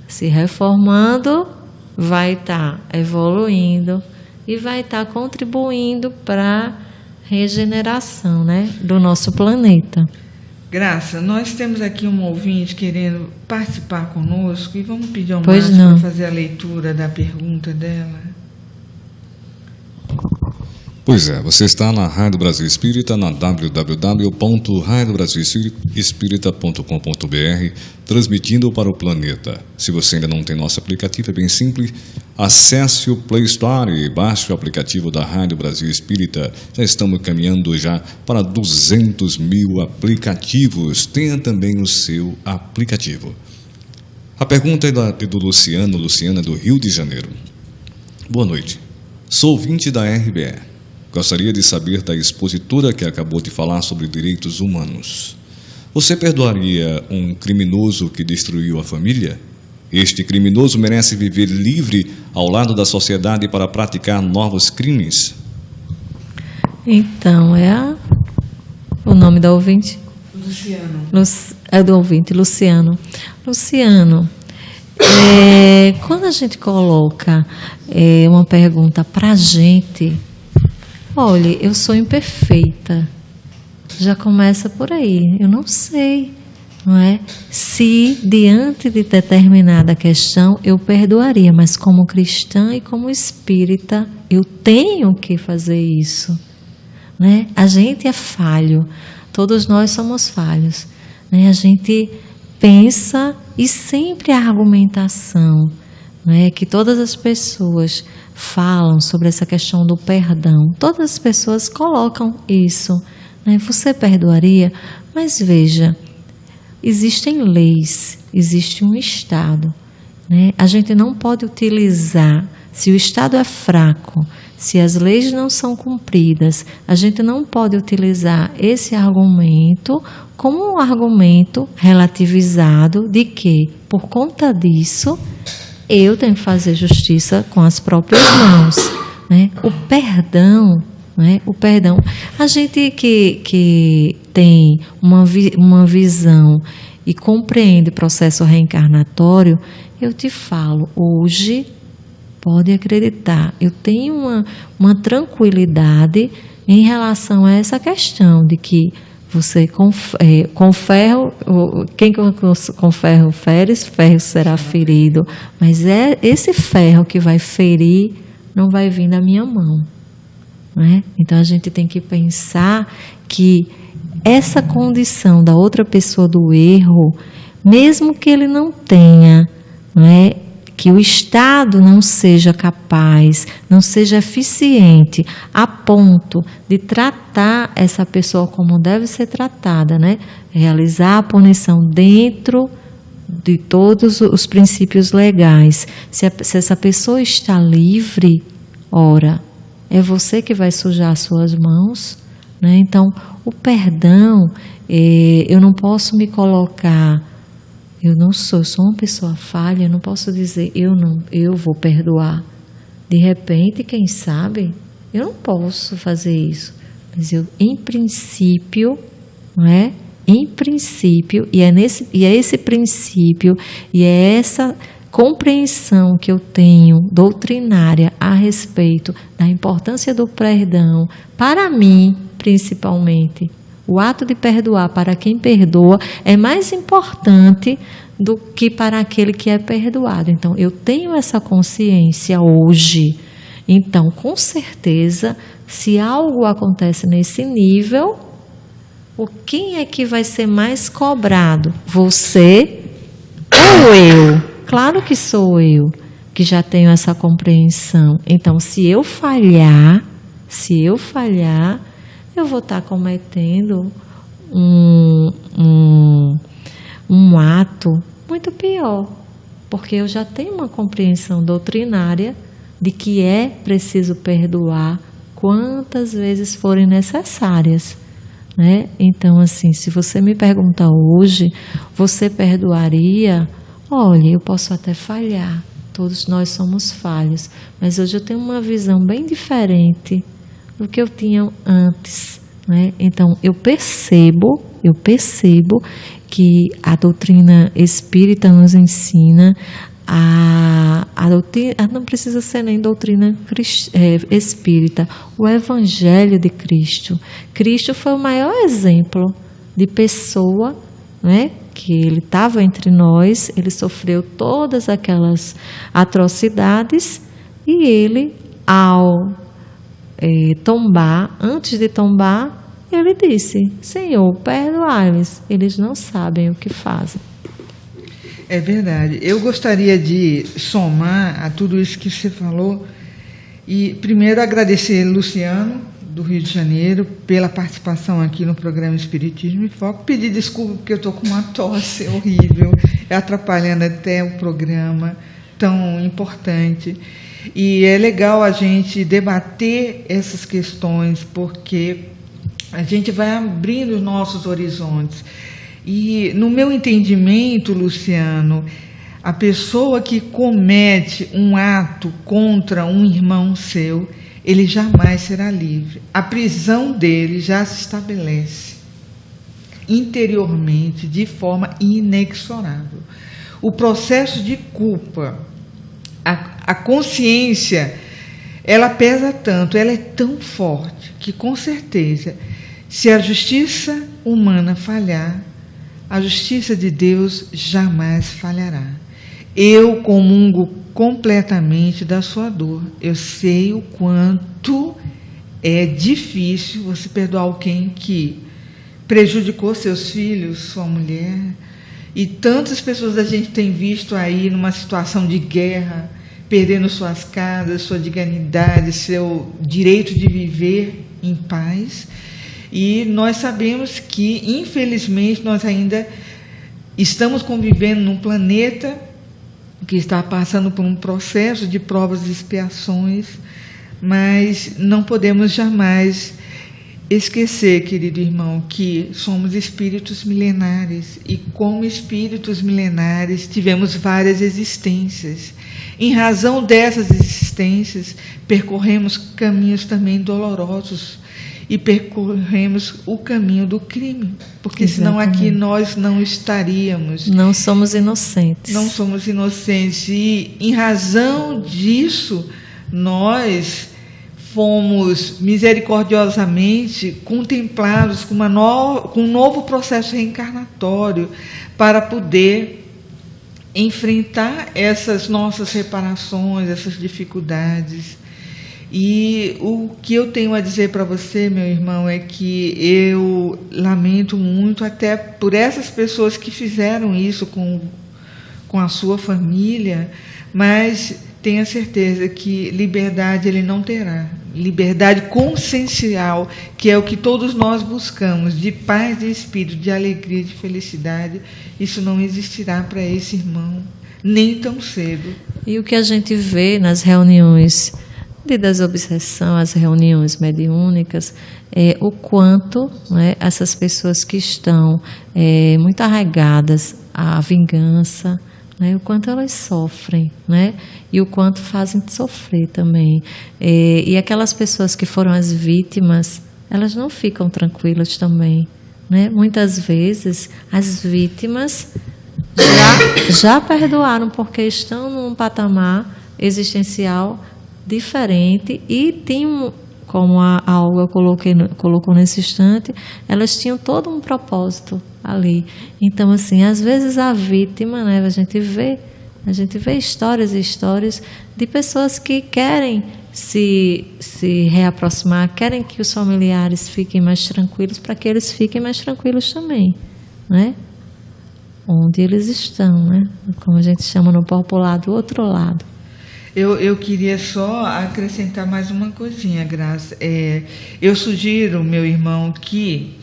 se reformando, vai estar evoluindo e vai estar contribuindo para a regeneração, né, do nosso planeta. Graça, nós temos aqui um ouvinte querendo participar conosco e vamos pedir ao Márcio para fazer a leitura da pergunta dela. Pois é, você está na Rádio Brasil Espírita, na www.radiobrasilespírita.com.br, transmitindo para o planeta. Se você ainda não tem nosso aplicativo, é bem simples, acesse o Play Store e baixe o aplicativo da Rádio Brasil Espírita. Já estamos caminhando já para 200 mil aplicativos. Tenha também o seu aplicativo. A pergunta é do Luciana do Rio de Janeiro. Boa noite. Sou ouvinte da RBE. Gostaria de saber da expositora que acabou de falar sobre direitos humanos. Você perdoaria um criminoso que destruiu a família? Este criminoso merece viver livre ao lado da sociedade para praticar novos crimes? Então, o nome da ouvinte? Luciano. É do ouvinte, Luciano. Luciano, quando a gente coloca uma pergunta para a gente, olha, eu sou imperfeita. Já começa por aí. Eu não sei, não é? Se diante de determinada questão eu perdoaria, mas como cristã e como espírita eu tenho que fazer isso, né? A gente é falho. Todos nós somos falhos, né? A gente pensa e sempre a argumentação, né, que todas as pessoas falam sobre essa questão do perdão. Todas as pessoas colocam isso, né? Você perdoaria? Mas veja, existem leis, existe um Estado, né? A gente não pode utilizar, se o Estado é fraco, se as leis não são cumpridas, a gente não pode utilizar esse argumento como um argumento relativizado de que, por conta disso, eu tenho que fazer justiça com as próprias mãos, né? O perdão, né? O perdão. A gente que tem uma visão e compreende o processo reencarnatório, eu te falo, hoje, pode acreditar, eu tenho uma tranquilidade em relação a essa questão de que você com ferro, quem com ferro fere, ferro será ferido. Mas é esse ferro que vai ferir, não vai vir da minha mão, né? Então a gente tem que pensar que essa condição da outra pessoa do erro, mesmo que ele não tenha, né, que o Estado não seja capaz, não seja eficiente a ponto de tratar essa pessoa como deve ser tratada, né? Realizar a punição dentro de todos os princípios legais. Se essa pessoa está livre, ora, é você que vai sujar as suas mãos, né? Então, o perdão, eu não posso me colocar... Eu sou uma pessoa falha, eu não posso dizer, eu vou perdoar. De repente, quem sabe, eu não posso fazer isso. Mas eu, em princípio, não é? Em princípio, e é esse princípio, e é essa compreensão que eu tenho doutrinária a respeito da importância do perdão, para mim, principalmente. O ato de perdoar para quem perdoa é mais importante do que para aquele que é perdoado. Então, eu tenho essa consciência hoje. Então, com certeza, se algo acontece nesse nível, quem é que vai ser mais cobrado? Você ou eu? Claro que sou eu, que já tenho essa compreensão. Então, se eu falhar, eu vou estar cometendo um ato muito pior, porque eu já tenho uma compreensão doutrinária de que é preciso perdoar quantas vezes forem necessárias, né? Então, assim, se você me pergunta hoje, você perdoaria? Olha, eu posso até falhar, todos nós somos falhos, mas hoje eu tenho uma visão bem diferente do que eu tinha antes, né? Então, eu percebo que a doutrina espírita nos ensina a doutrina, não precisa ser nem doutrina espírita, o Evangelho de Cristo. Cristo foi o maior exemplo de pessoa, né? Que ele estava entre nós, ele sofreu todas aquelas atrocidades e ele, ao tombar, antes de tombar, ele disse: Senhor, perdoai-lhes, eles não sabem o que fazem. É verdade. Eu gostaria de somar a tudo isso que você falou e primeiro agradecer Luciano, do Rio de Janeiro, pela participação aqui no programa Espiritismo em Foco. Pedir desculpa porque eu estou com uma tosse horrível, atrapalhando até o programa tão importante. E é legal a gente debater essas questões, porque a gente vai abrindo os nossos horizontes. E, no meu entendimento, Luciano, a pessoa que comete um ato contra um irmão seu, ele jamais será livre. A prisão dele já se estabelece interiormente, de forma inexorável. O processo de culpa, a consciência, ela pesa tanto, ela é tão forte, que com certeza, se a justiça humana falhar, a justiça de Deus jamais falhará. Eu comungo completamente da sua dor. Eu sei o quanto é difícil você perdoar alguém que prejudicou seus filhos, sua mulher. E tantas pessoas a gente tem visto aí numa situação de guerra, perdendo suas casas, sua dignidade, seu direito de viver em paz. E nós sabemos que, infelizmente, nós ainda estamos convivendo num planeta que está passando por um processo de provas e expiações, mas não podemos jamais esquecer, querido irmão, que somos espíritos milenares e, como espíritos milenares, tivemos várias existências. Em razão dessas existências, percorremos caminhos também dolorosos e percorremos o caminho do crime, porque senão aqui nós não estaríamos. Não somos inocentes. Não somos inocentes e, em razão disso, nós fomos misericordiosamente contemplados com um novo processo reencarnatório para poder enfrentar essas nossas reparações, essas dificuldades. E o que eu tenho a dizer para você, meu irmão, é que eu lamento muito até por essas pessoas que fizeram isso com a sua família, mas tenha certeza que liberdade ele não terá. Liberdade consciencial, que é o que todos nós buscamos, de paz de espírito, de alegria, de felicidade, isso não existirá para esse irmão, nem tão cedo. E o que a gente vê nas reuniões de desobsessão, as reuniões mediúnicas, é o quanto, né, essas pessoas que estão muito arraigadas à vingança, né, o quanto elas sofrem, né, e o quanto fazem sofrer também. E aquelas pessoas que foram as vítimas, elas não ficam tranquilas também, né? Muitas vezes as vítimas já perdoaram porque estão num patamar existencial diferente e tinham, como a Olga colocou nesse instante, elas tinham todo um propósito ali. Então, assim, às vezes a vítima, né, a gente vê histórias e histórias de pessoas que querem se reaproximar, querem que os familiares fiquem mais tranquilos para que eles fiquem mais tranquilos também, né? Onde eles estão, né? Como a gente chama no popular, do outro lado. Eu queria só acrescentar mais uma coisinha, Graça. Eu sugiro, meu irmão, que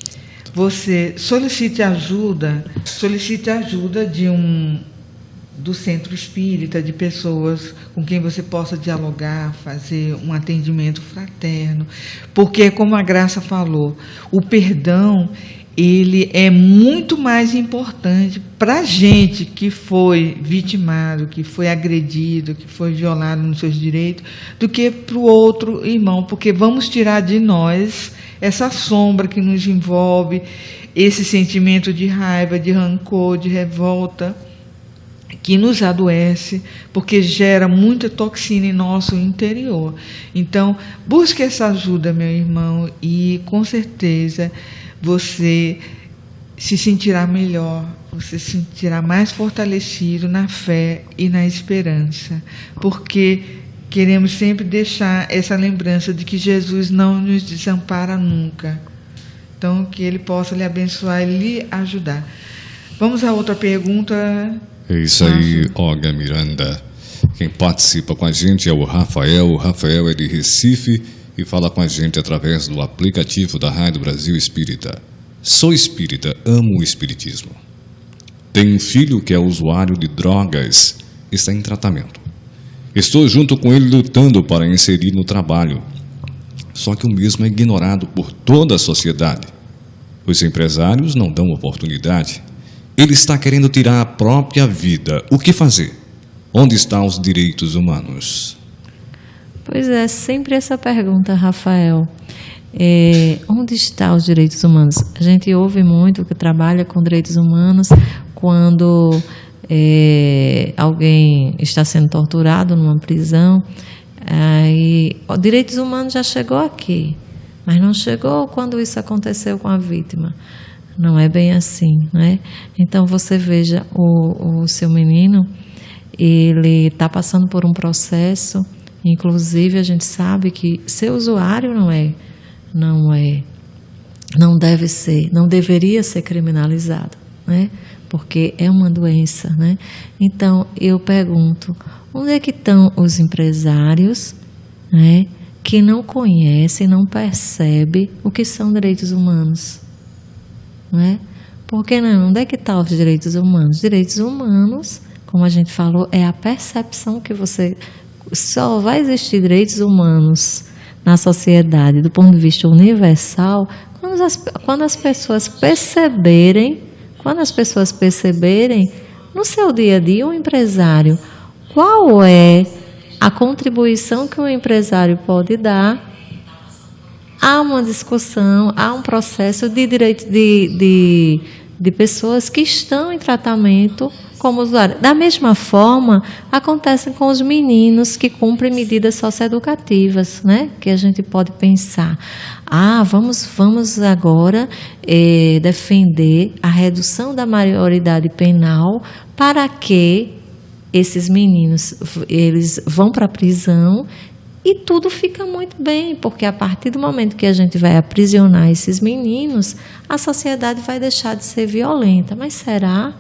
você solicite ajuda do centro espírita, de pessoas com quem você possa dialogar, fazer um atendimento fraterno, porque, como a Graça falou, o perdão, ele é muito mais importante para a gente que foi vitimado, que foi agredido, que foi violado nos seus direitos, do que para o outro irmão, porque vamos tirar de nós essa sombra que nos envolve, esse sentimento de raiva, de rancor, de revolta, que nos adoece, porque gera muita toxina em nosso interior. Então, busque essa ajuda, meu irmão, e com certeza você se sentirá melhor, você se sentirá mais fortalecido na fé e na esperança, porque queremos sempre deixar essa lembrança de que Jesus não nos desampara nunca. Então, que Ele possa lhe abençoar e lhe ajudar. Vamos a outra pergunta. É isso aí, Olga Miranda. Quem participa com a gente é o Rafael. O Rafael é de Recife e fala com a gente através do aplicativo da Rádio Brasil Espírita. Sou espírita, amo o espiritismo. Tenho um filho que é usuário de drogas, está em tratamento. Estou junto com ele lutando para inserir no trabalho. Só que o mesmo é ignorado por toda a sociedade. Os empresários não dão oportunidade. Ele está querendo tirar a própria vida. O que fazer? Onde estão os direitos humanos? Pois é, sempre essa pergunta, Rafael. Onde estão os direitos humanos? A gente ouve muito que trabalha com direitos humanos quando alguém está sendo torturado numa prisão. Aí, direitos humanos já chegou aqui, mas não chegou quando isso aconteceu com a vítima. Não é bem assim, né? Então você veja, o seu menino, ele está passando por um processo, inclusive a gente sabe que ser usuário não deve ser, não deveria ser criminalizado, né? Porque é uma doença, né? Então eu pergunto, onde é que estão os empresários, né, que não conhecem, não percebem o que são direitos humanos? Né? Por que não? Onde é que estão os direitos humanos? Direitos humanos, como a gente falou, é a percepção que você... Só vai existir direitos humanos na sociedade, do ponto de vista universal, quando as pessoas perceberem, no seu dia a dia, o empresário, qual é a contribuição que o empresário pode dar a uma discussão, a um processo de direito de pessoas que estão em tratamento como usuários. Da mesma forma, acontece com os meninos que cumprem medidas socioeducativas, né? Que a gente pode pensar, vamos agora defender a redução da maioridade penal para que esses meninos eles vão para a prisão e tudo fica muito bem, porque a partir do momento que a gente vai aprisionar esses meninos, a sociedade vai deixar de ser violenta. Mas será?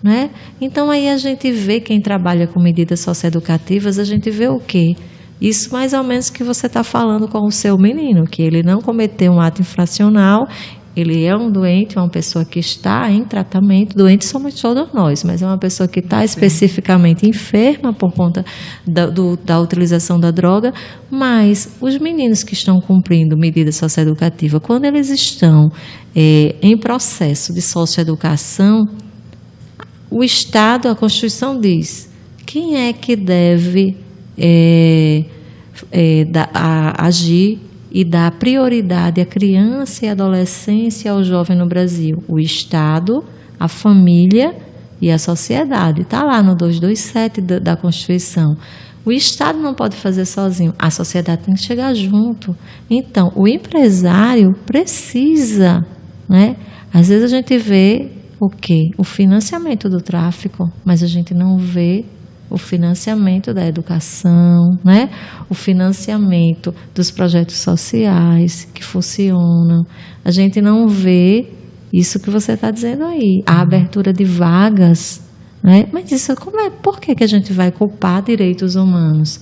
Né? Então aí a gente vê, quem trabalha com medidas socioeducativas, a gente vê o quê? Isso mais ou menos que você está falando com o seu menino, que ele não cometeu um ato infracional, ele é um doente, uma pessoa que está em tratamento. Doentes somos todos nós, mas é uma pessoa que está especificamente enferma por conta da utilização da droga. Mas os meninos que estão cumprindo medida socioeducativa, quando eles estão em processo de socioeducação, o Estado, a Constituição diz, quem é que deve agir e dar prioridade à criança e adolescência e ao jovem no Brasil? O Estado, a família e a sociedade. Está lá no 227 da Constituição. O Estado não pode fazer sozinho, a sociedade tem que chegar junto. Então, o empresário precisa, né? Às vezes a gente vê o quê? O financiamento do tráfico, mas a gente não vê o financiamento da educação, né? O financiamento dos projetos sociais que funcionam. A gente não vê isso que você está dizendo aí, a abertura de vagas, né? Mas isso por que a gente vai culpar direitos humanos?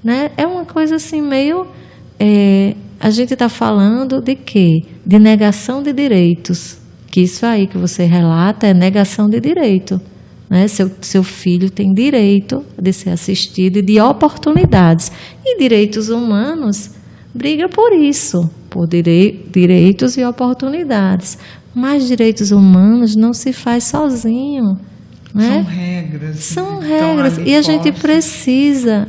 Né? É uma coisa assim meio... a gente está falando de quê? De negação de direitos. Que isso aí que você relata é negação de direito. Né? Seu filho tem direito de ser assistido e de oportunidades. E direitos humanos briga por isso, por direitos e oportunidades. Mas direitos humanos não se faz sozinho. Né? São regras. São regras. E a gente precisa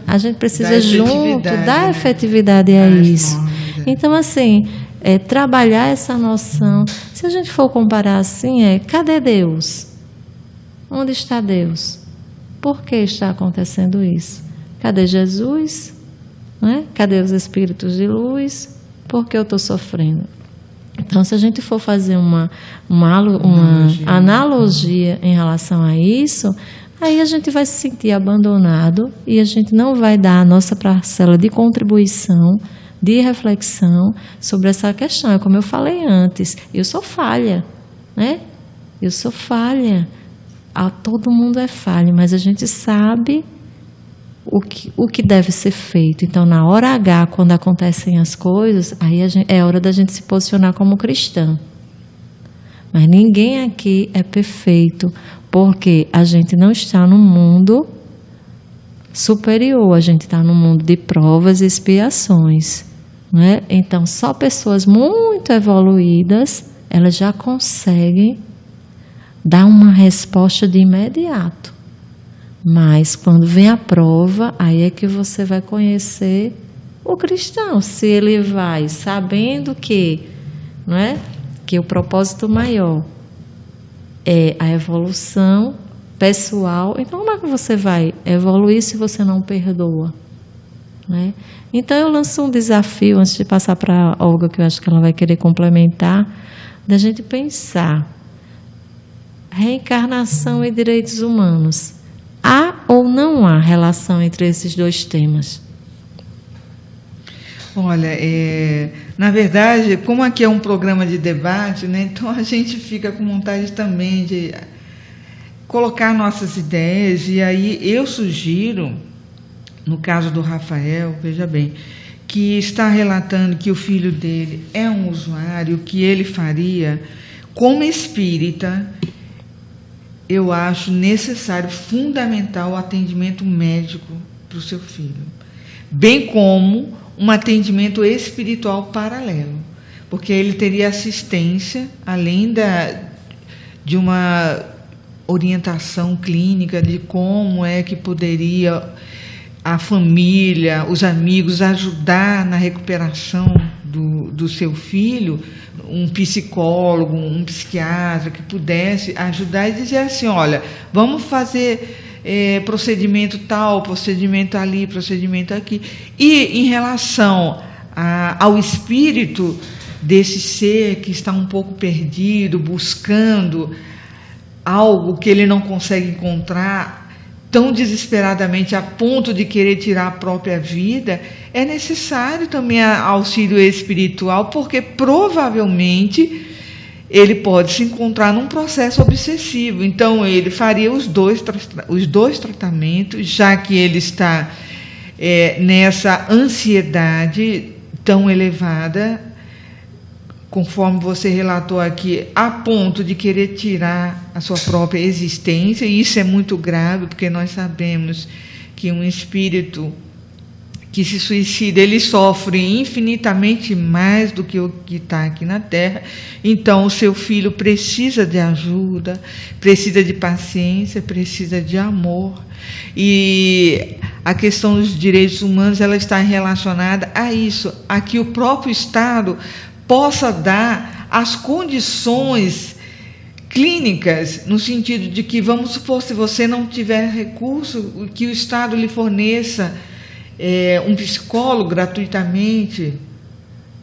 junto dar efetividade a isso. Então, assim, trabalhar essa noção. Se a gente for comparar assim, cadê Deus? Onde está Deus? Por que está acontecendo isso? Cadê Jesus? Né? Cadê os espíritos de luz? Por que eu estou sofrendo? Então, se a gente for fazer uma analogia em relação a isso, Aí a gente vai se sentir abandonado e a gente não vai dar a nossa parcela de contribuição, de reflexão sobre essa questão. É como eu falei antes, eu sou falha, né? Eu sou falha. Todo mundo é falha, mas a gente sabe o que deve ser feito. Então, na hora H, quando acontecem as coisas, aí é hora da gente se posicionar como cristã. Mas ninguém aqui é perfeito, porque a gente não está no mundo superior, a gente está no mundo de provas e expiações, né? Então, só pessoas muito evoluídas, elas já conseguem dar uma resposta de imediato. Mas quando vem a prova, aí é que você vai conhecer o cristão, se ele vai sabendo que, não é? Que o propósito maior é a evolução pessoal. Então, como é que você vai evoluir se você não perdoa, né? Então, eu lanço um desafio, antes de passar para a Olga, que eu acho que ela vai querer complementar, da gente pensar: reencarnação e direitos humanos. Há ou não há relação entre esses dois temas? Olha, na verdade, como aqui é um programa de debate, né, então a gente fica com vontade também de colocar nossas ideias, e aí eu sugiro, no caso do Rafael, veja bem, que está relatando que o filho dele é um usuário, que ele faria como espírita. Eu acho necessário, fundamental, o atendimento médico para o seu filho, bem como um atendimento espiritual paralelo, porque ele teria assistência, além de uma orientação clínica de como é que poderia a família, os amigos ajudar na recuperação do seu filho, um psicólogo, um psiquiatra que pudesse ajudar e dizer assim: olha, vamos fazer procedimento tal, procedimento ali, procedimento aqui. E em relação ao espírito desse ser que está um pouco perdido, buscando algo que ele não consegue encontrar, tão desesperadamente a ponto de querer tirar a própria vida, é necessário também auxílio espiritual, porque provavelmente ele pode se encontrar num processo obsessivo. Então ele faria os dois tratamentos, já que ele está nessa ansiedade tão elevada, conforme você relatou aqui, a ponto de querer tirar a sua própria existência. E isso é muito grave, porque nós sabemos que um espírito que se suicida, ele sofre infinitamente mais do que o que está aqui na Terra. Então, o seu filho precisa de ajuda, precisa de paciência, precisa de amor. E a questão dos direitos humanos, ela está relacionada a isso, a que o próprio Estado possa dar as condições clínicas, no sentido de que, vamos supor, se você não tiver recurso, que o Estado lhe forneça um psicólogo gratuitamente,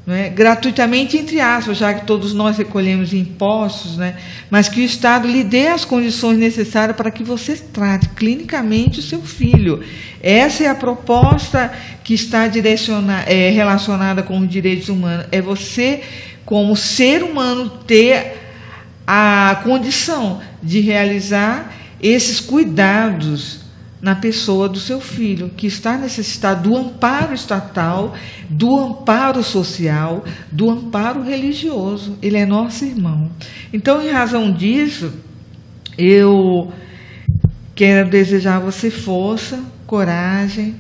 né? Gratuitamente entre aspas, já que todos nós recolhemos impostos, né? Mas que o Estado lhe dê as condições necessárias para que você trate clinicamente o seu filho. Essa é a proposta que está relacionada com os direitos humanos. É você, como ser humano, ter a condição de realizar esses cuidados na pessoa do seu filho, que está necessitado do amparo estatal, do amparo social, do amparo religioso. Ele é nosso irmão. Então, em razão disso, eu quero desejar a você força, coragem,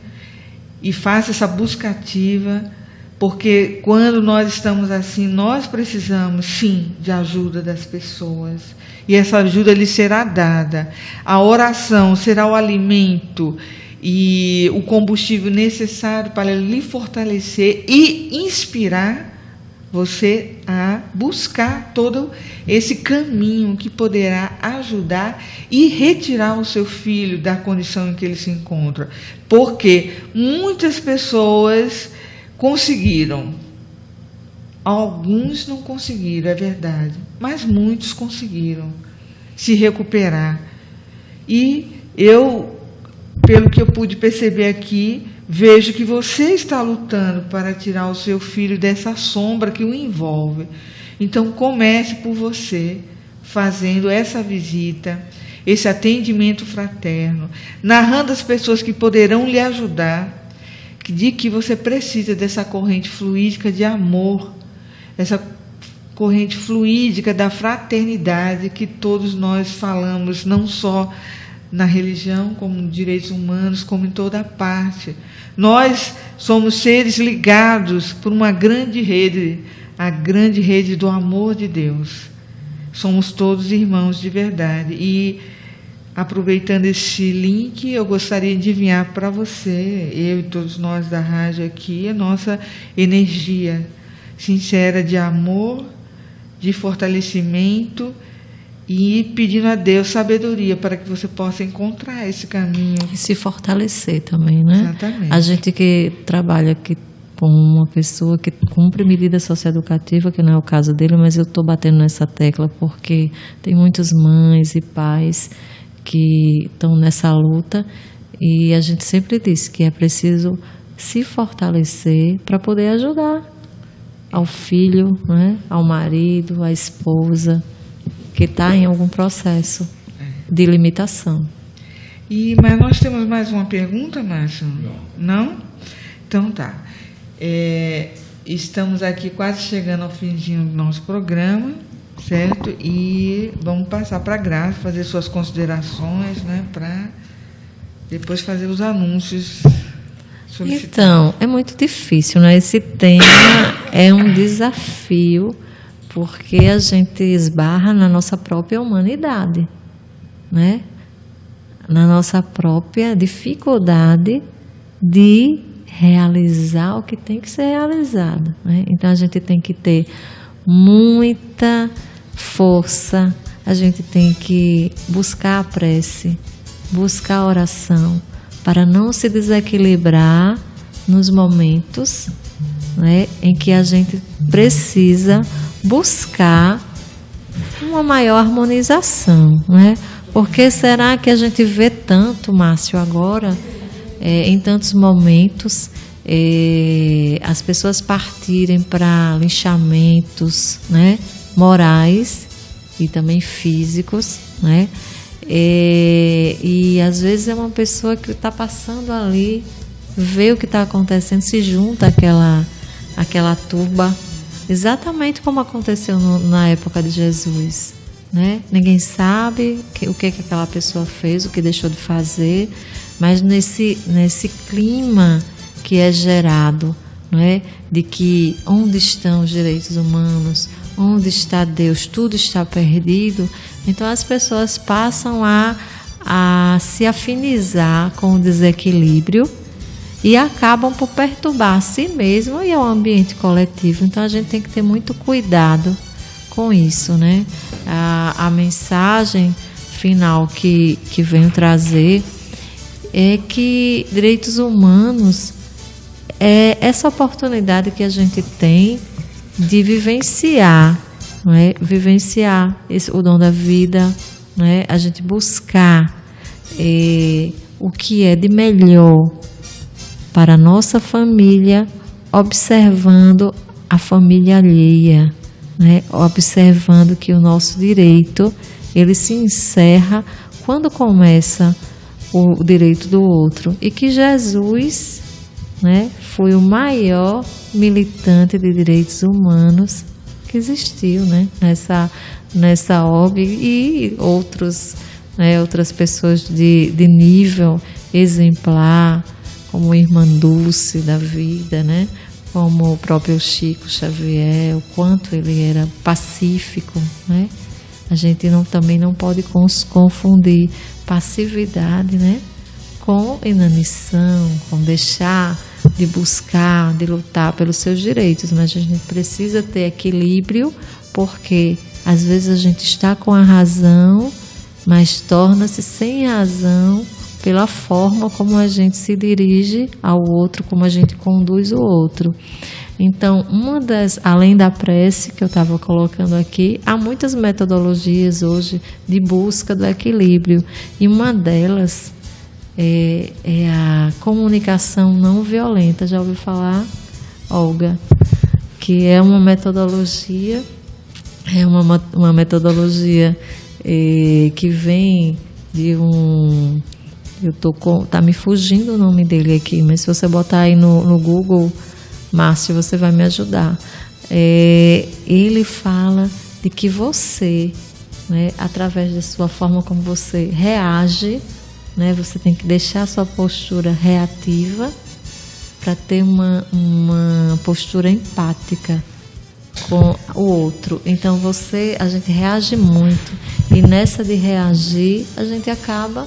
e faça essa busca ativa, porque quando nós estamos assim, nós precisamos, sim, de ajuda das pessoas. E essa ajuda lhe será dada. A oração será o alimento e o combustível necessário para lhe fortalecer e inspirar você a buscar todo esse caminho que poderá ajudar e retirar o seu filho da condição em que ele se encontra. Porque muitas pessoas conseguiram, alguns não conseguiram, é verdade, mas muitos conseguiram se recuperar. E eu, pelo que eu pude perceber aqui, vejo que você está lutando para tirar o seu filho dessa sombra que o envolve. Então, comece por você, fazendo essa visita, esse atendimento fraterno, narrando as pessoas que poderão lhe ajudar, de que você precisa dessa corrente fluídica de amor, essa corrente fluídica da fraternidade que todos nós falamos, não só na religião, como nos direitos humanos, como em toda parte. Nós somos seres ligados por uma grande rede, a grande rede do amor de Deus. Somos todos irmãos de verdade. E, aproveitando esse link, eu gostaria de enviar para você, eu e todos nós da rádio aqui, a nossa energia sincera de amor, de fortalecimento, e pedindo a Deus sabedoria para que você possa encontrar esse caminho. E se fortalecer também, né? Exatamente. A gente que trabalha aqui com uma pessoa que cumpre medida socioeducativa, que não é o caso dele, mas eu estou batendo nessa tecla porque tem muitas mães e pais que estão nessa luta, e a gente sempre diz que é preciso se fortalecer para poder ajudar ao filho, né? Ao marido, à esposa, que está em algum processo de limitação. Mas nós temos mais uma pergunta, Márcio? Não? Então tá. Estamos aqui quase chegando ao finzinho do nosso programa, certo? E vamos passar para a Graça, fazer suas considerações, né? Para depois fazer os anúncios. Então, é muito difícil, né? Esse tema é um desafio, porque a gente esbarra na nossa própria humanidade, né? Na nossa própria dificuldade de realizar o que tem que ser realizado, né? Então a gente tem que ter muita força, a gente tem que buscar a prece, buscar a oração, para não se desequilibrar nos momentos, né, em que a gente precisa buscar uma maior harmonização, né? Porque será que a gente vê tanto, Márcio, agora, em tantos momentos, as pessoas partirem para linchamentos, né, morais e também físicos, né? E às vezes é uma pessoa que está passando ali, vê o que está acontecendo, se junta àquela turba, exatamente como aconteceu na época de Jesus, né? Ninguém sabe o que aquela pessoa fez, o que deixou de fazer, mas nesse clima que é gerado, não é? De que onde estão os direitos humanos, onde está Deus, tudo está perdido. Então as pessoas passam a se afinizar com o desequilíbrio e acabam por perturbar a si mesmo e ao ambiente coletivo. Então a gente tem que ter muito cuidado com isso, né? A mensagem final que venho trazer é que direitos humanos é essa oportunidade que a gente tem de vivenciar, não é? Vivenciar o dom da vida, não é? A gente buscar o que é de melhor para a nossa família, observando a família alheia, né? Observando que o nosso direito ele se encerra quando começa o direito do outro, e que Jesus, né, foi o maior militante de direitos humanos que existiu, né, nessa orbe, e outras pessoas de nível exemplar, como a irmã Dulce da vida, né, como o próprio Chico Xavier, o quanto ele era pacífico, né? A gente também não pode confundir passividade, né, com inanição, com deixar de buscar, de lutar pelos seus direitos, mas a gente precisa ter equilíbrio, porque às vezes a gente está com a razão, mas torna-se sem razão pela forma como a gente se dirige ao outro, como a gente conduz o outro. Então, além da prece que eu estava colocando aqui, há muitas metodologias hoje de busca do equilíbrio. E uma delas é a comunicação não violenta. Já ouviu falar, Olga? Que é uma metodologia, que vem de um... tá me fugindo o nome dele aqui, mas se você botar aí no Google, Márcio, você vai me ajudar. Ele fala de que você, né, através da sua forma como você reage, né, você tem que deixar a sua postura reativa para ter uma postura empática com o outro. Então a gente reage muito, e nessa de reagir a gente acaba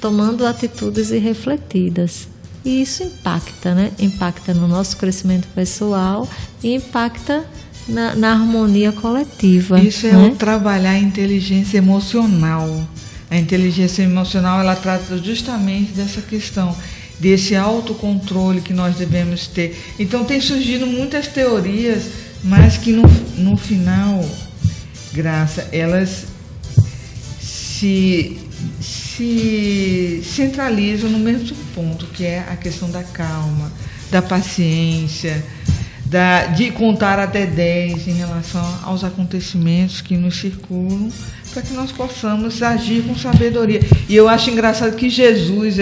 tomando atitudes irrefletidas. E isso impacta, né? Impacta no nosso crescimento pessoal e impacta na harmonia coletiva. Isso é, né? O trabalhar a inteligência emocional. A inteligência emocional, ela trata justamente dessa questão, desse autocontrole que nós devemos ter. Então tem surgido muitas teorias, mas que no final, Graça, elas se centralizam no mesmo ponto, que é a questão da calma, da paciência, de contar até 10 em relação aos acontecimentos que nos circulam, para que nós possamos agir com sabedoria. E eu acho engraçado que Jesus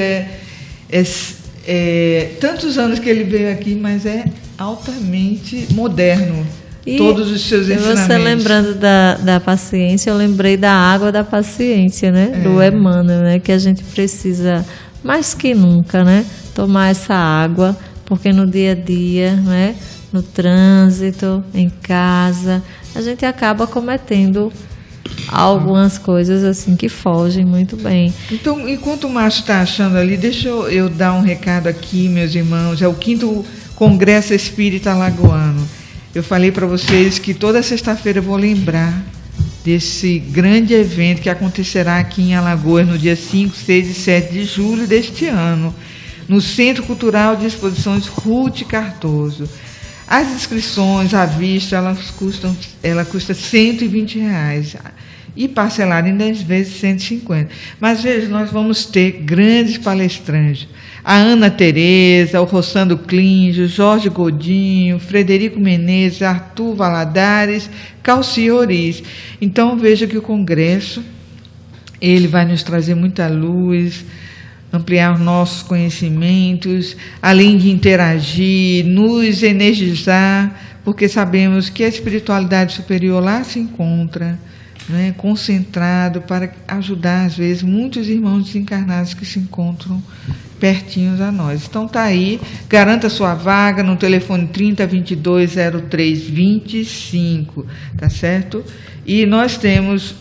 tantos anos que ele veio aqui, mas é altamente moderno. E todos os seus ensinamentos. Você lembrando da paciência, eu lembrei da água da paciência, né? Do Emmanuel, né? Que a gente precisa, mais que nunca, né? Tomar essa água, porque no dia a dia, né? No trânsito, em casa, a gente acaba cometendo algumas coisas assim que fogem muito bem. Então, enquanto o Márcio está achando ali, deixa eu dar um recado aqui, meus irmãos. É o 5º Congresso Espírita Alagoano. Eu falei para vocês que toda sexta-feira eu vou lembrar desse grande evento que acontecerá aqui em Alagoas no dia 5, 6 e 7 de julho deste ano, no Centro Cultural de Exposições Ruth Cardoso. As inscrições à vista, ela custa R$120 e parcelada em 10 vezes R$150. Mas veja, nós vamos ter grandes palestrantes. A Ana Tereza, o Rossando Clinge, o Jorge Godinho, Frederico Menezes, Arthur Valadares, Calci Oriz. Então veja que o Congresso ele vai nos trazer muita luz, ampliar os nossos conhecimentos, além de interagir, nos energizar, porque sabemos que a espiritualidade superior lá se encontra, né, concentrado para ajudar, às vezes, muitos irmãos desencarnados que se encontram pertinhos a nós. Então está aí, garanta sua vaga no telefone 3022-0325, tá certo? E nós temos...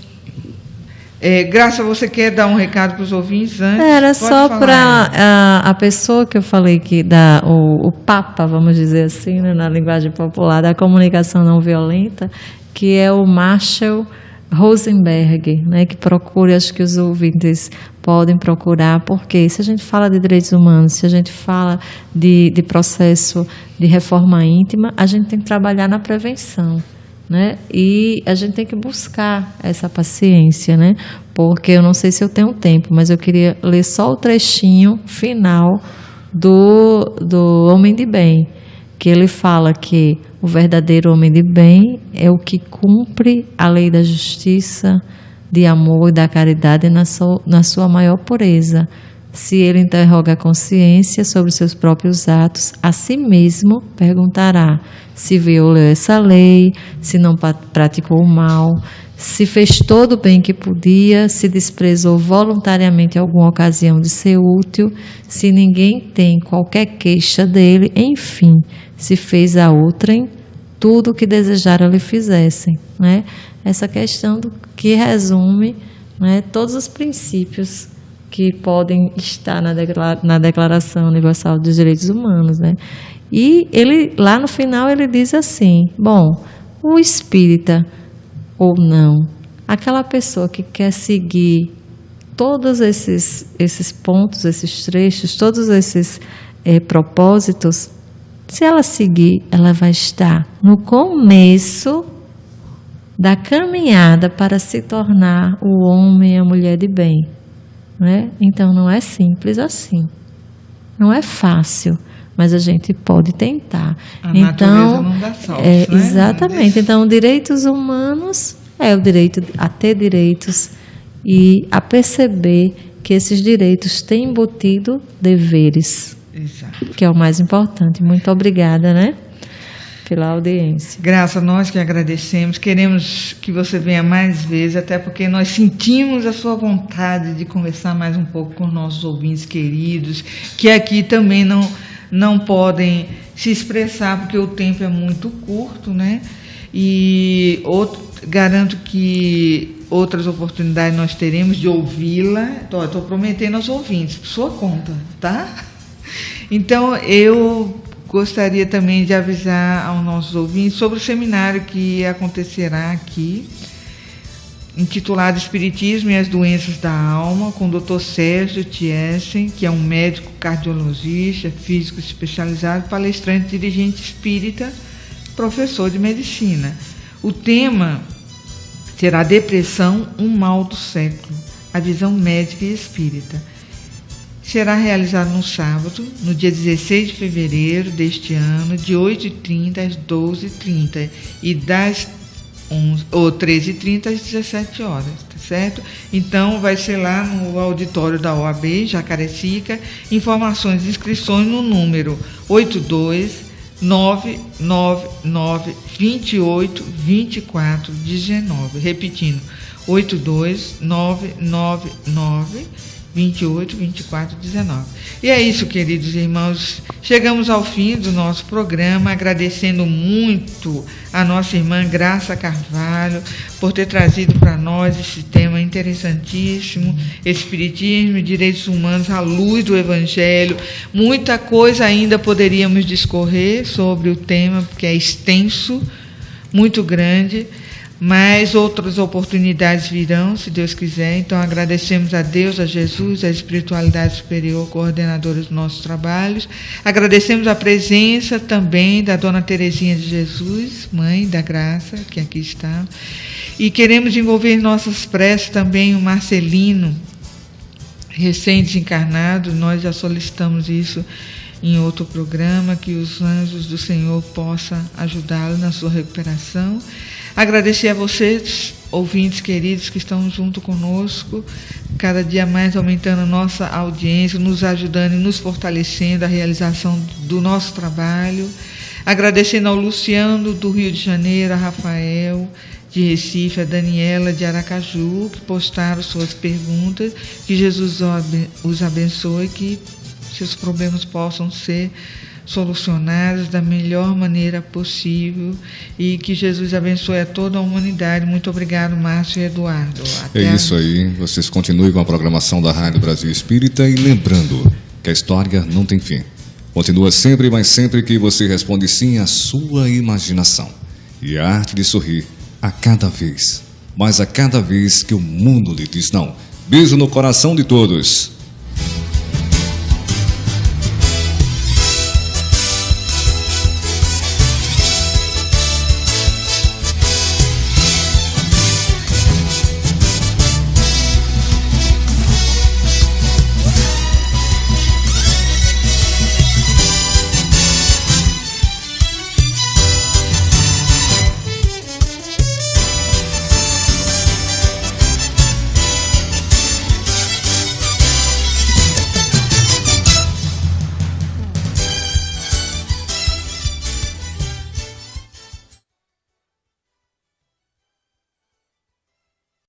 Graça, você quer dar um recado para os ouvintes antes? Era só para a pessoa que eu falei que o Papa, vamos dizer assim, né, na linguagem popular, da comunicação não violenta, que é o Marshall Rosenberg, né, que procure, acho que os ouvintes podem procurar, porque se a gente fala de direitos humanos, se a gente fala de processo de reforma íntima, a gente tem que trabalhar na prevenção, né? E a gente tem que buscar essa paciência, né? Porque eu não sei se eu tenho tempo, mas eu queria ler só o trechinho final do Homem de Bem, que ele fala que o verdadeiro homem de bem é o que cumpre a lei da justiça, de amor e da caridade na sua maior pureza. Se ele interroga a consciência sobre seus próprios atos, a si mesmo perguntará se violou essa lei, se não praticou o mal, se fez todo o bem que podia, se desprezou voluntariamente alguma ocasião de ser útil, se ninguém tem qualquer queixa dele, enfim, se fez a outrem tudo o que desejara lhe fizessem, né? Essa questão que resume, né, todos os princípios que podem estar na Declaração Universal dos Direitos Humanos, né? E ele, lá no final, ele diz assim, bom, o espírita ou não, aquela pessoa que quer seguir todos esses pontos, esses trechos, todos esses propósitos, Se ela seguir, ela vai estar no começo da caminhada para se tornar o homem e a mulher de bem, né? Então não é simples assim, não é fácil, mas a gente pode tentar. A então, natureza não dá saltos, né? Exatamente. Exatamente. Então, direitos humanos é o direito a ter direitos e a perceber que esses direitos têm embutido deveres. Exato. Que é o mais importante. Muito obrigada, né, pela audiência. Graça, nós que agradecemos, queremos que você venha mais vezes, até porque nós sentimos a sua vontade de conversar mais um pouco com nossos ouvintes queridos, que aqui também não podem se expressar, porque o tempo é muito curto, né? E garanto que outras oportunidades nós teremos de ouvi-la. Estou prometendo aos ouvintes, por sua conta, tá? Então, eu gostaria também de avisar aos nossos ouvintes sobre o seminário que acontecerá aqui, intitulado Espiritismo e as Doenças da Alma, com o Dr. Sérgio Thiessen, que é um médico cardiologista, físico especializado, palestrante, dirigente espírita, professor de medicina. O tema será Depressão, um mal do século, a visão médica e espírita. Será realizado no sábado, no dia 16 de fevereiro deste ano, de 8h30 às 12h30 e das 13h30 às 17 horas, tá certo? Então, vai ser lá no auditório da OAB, Jacarecica. Informações e inscrições no número 82-999-28-24-19. Repetindo, 82-999-28-24-19. E é isso, queridos irmãos. Chegamos ao fim do nosso programa, agradecendo muito a nossa irmã Graça Carvalho por ter trazido para nós esse tema interessantíssimo, Espiritismo e Direitos Humanos à luz do Evangelho. Muita coisa ainda poderíamos discorrer sobre o tema, porque é extenso, muito grande, mas outras oportunidades virão, se Deus quiser. Então, agradecemos a Deus, a Jesus, a espiritualidade superior, coordenadora dos nossos trabalhos. Agradecemos a presença também da Dona Terezinha de Jesus, Mãe da Graça, que aqui está. E queremos envolver em nossas preces também o Marcelino, recém-desencarnado. Nós já solicitamos isso em outro programa, que os anjos do Senhor possam ajudá-lo na sua recuperação. Agradecer a vocês, ouvintes queridos, que estão junto conosco, cada dia mais aumentando a nossa audiência, nos ajudando e nos fortalecendo a realização do nosso trabalho. Agradecendo ao Luciano, do Rio de Janeiro, a Rafael, de Recife, a Daniela, de Aracaju, que postaram suas perguntas. Que Jesus os abençoe, que seus problemas possam ser solucionados da melhor maneira possível e que Jesus abençoe a toda a humanidade. Muito obrigado, Márcio e Eduardo. É isso aí, vocês continuem com a programação da Rádio Brasil Espírita e lembrando que a história não tem fim. Continua sempre, mas sempre que você responde sim à sua imaginação e a arte de sorrir a cada vez, mas a cada vez que o mundo lhe diz não. Beijo no coração de todos.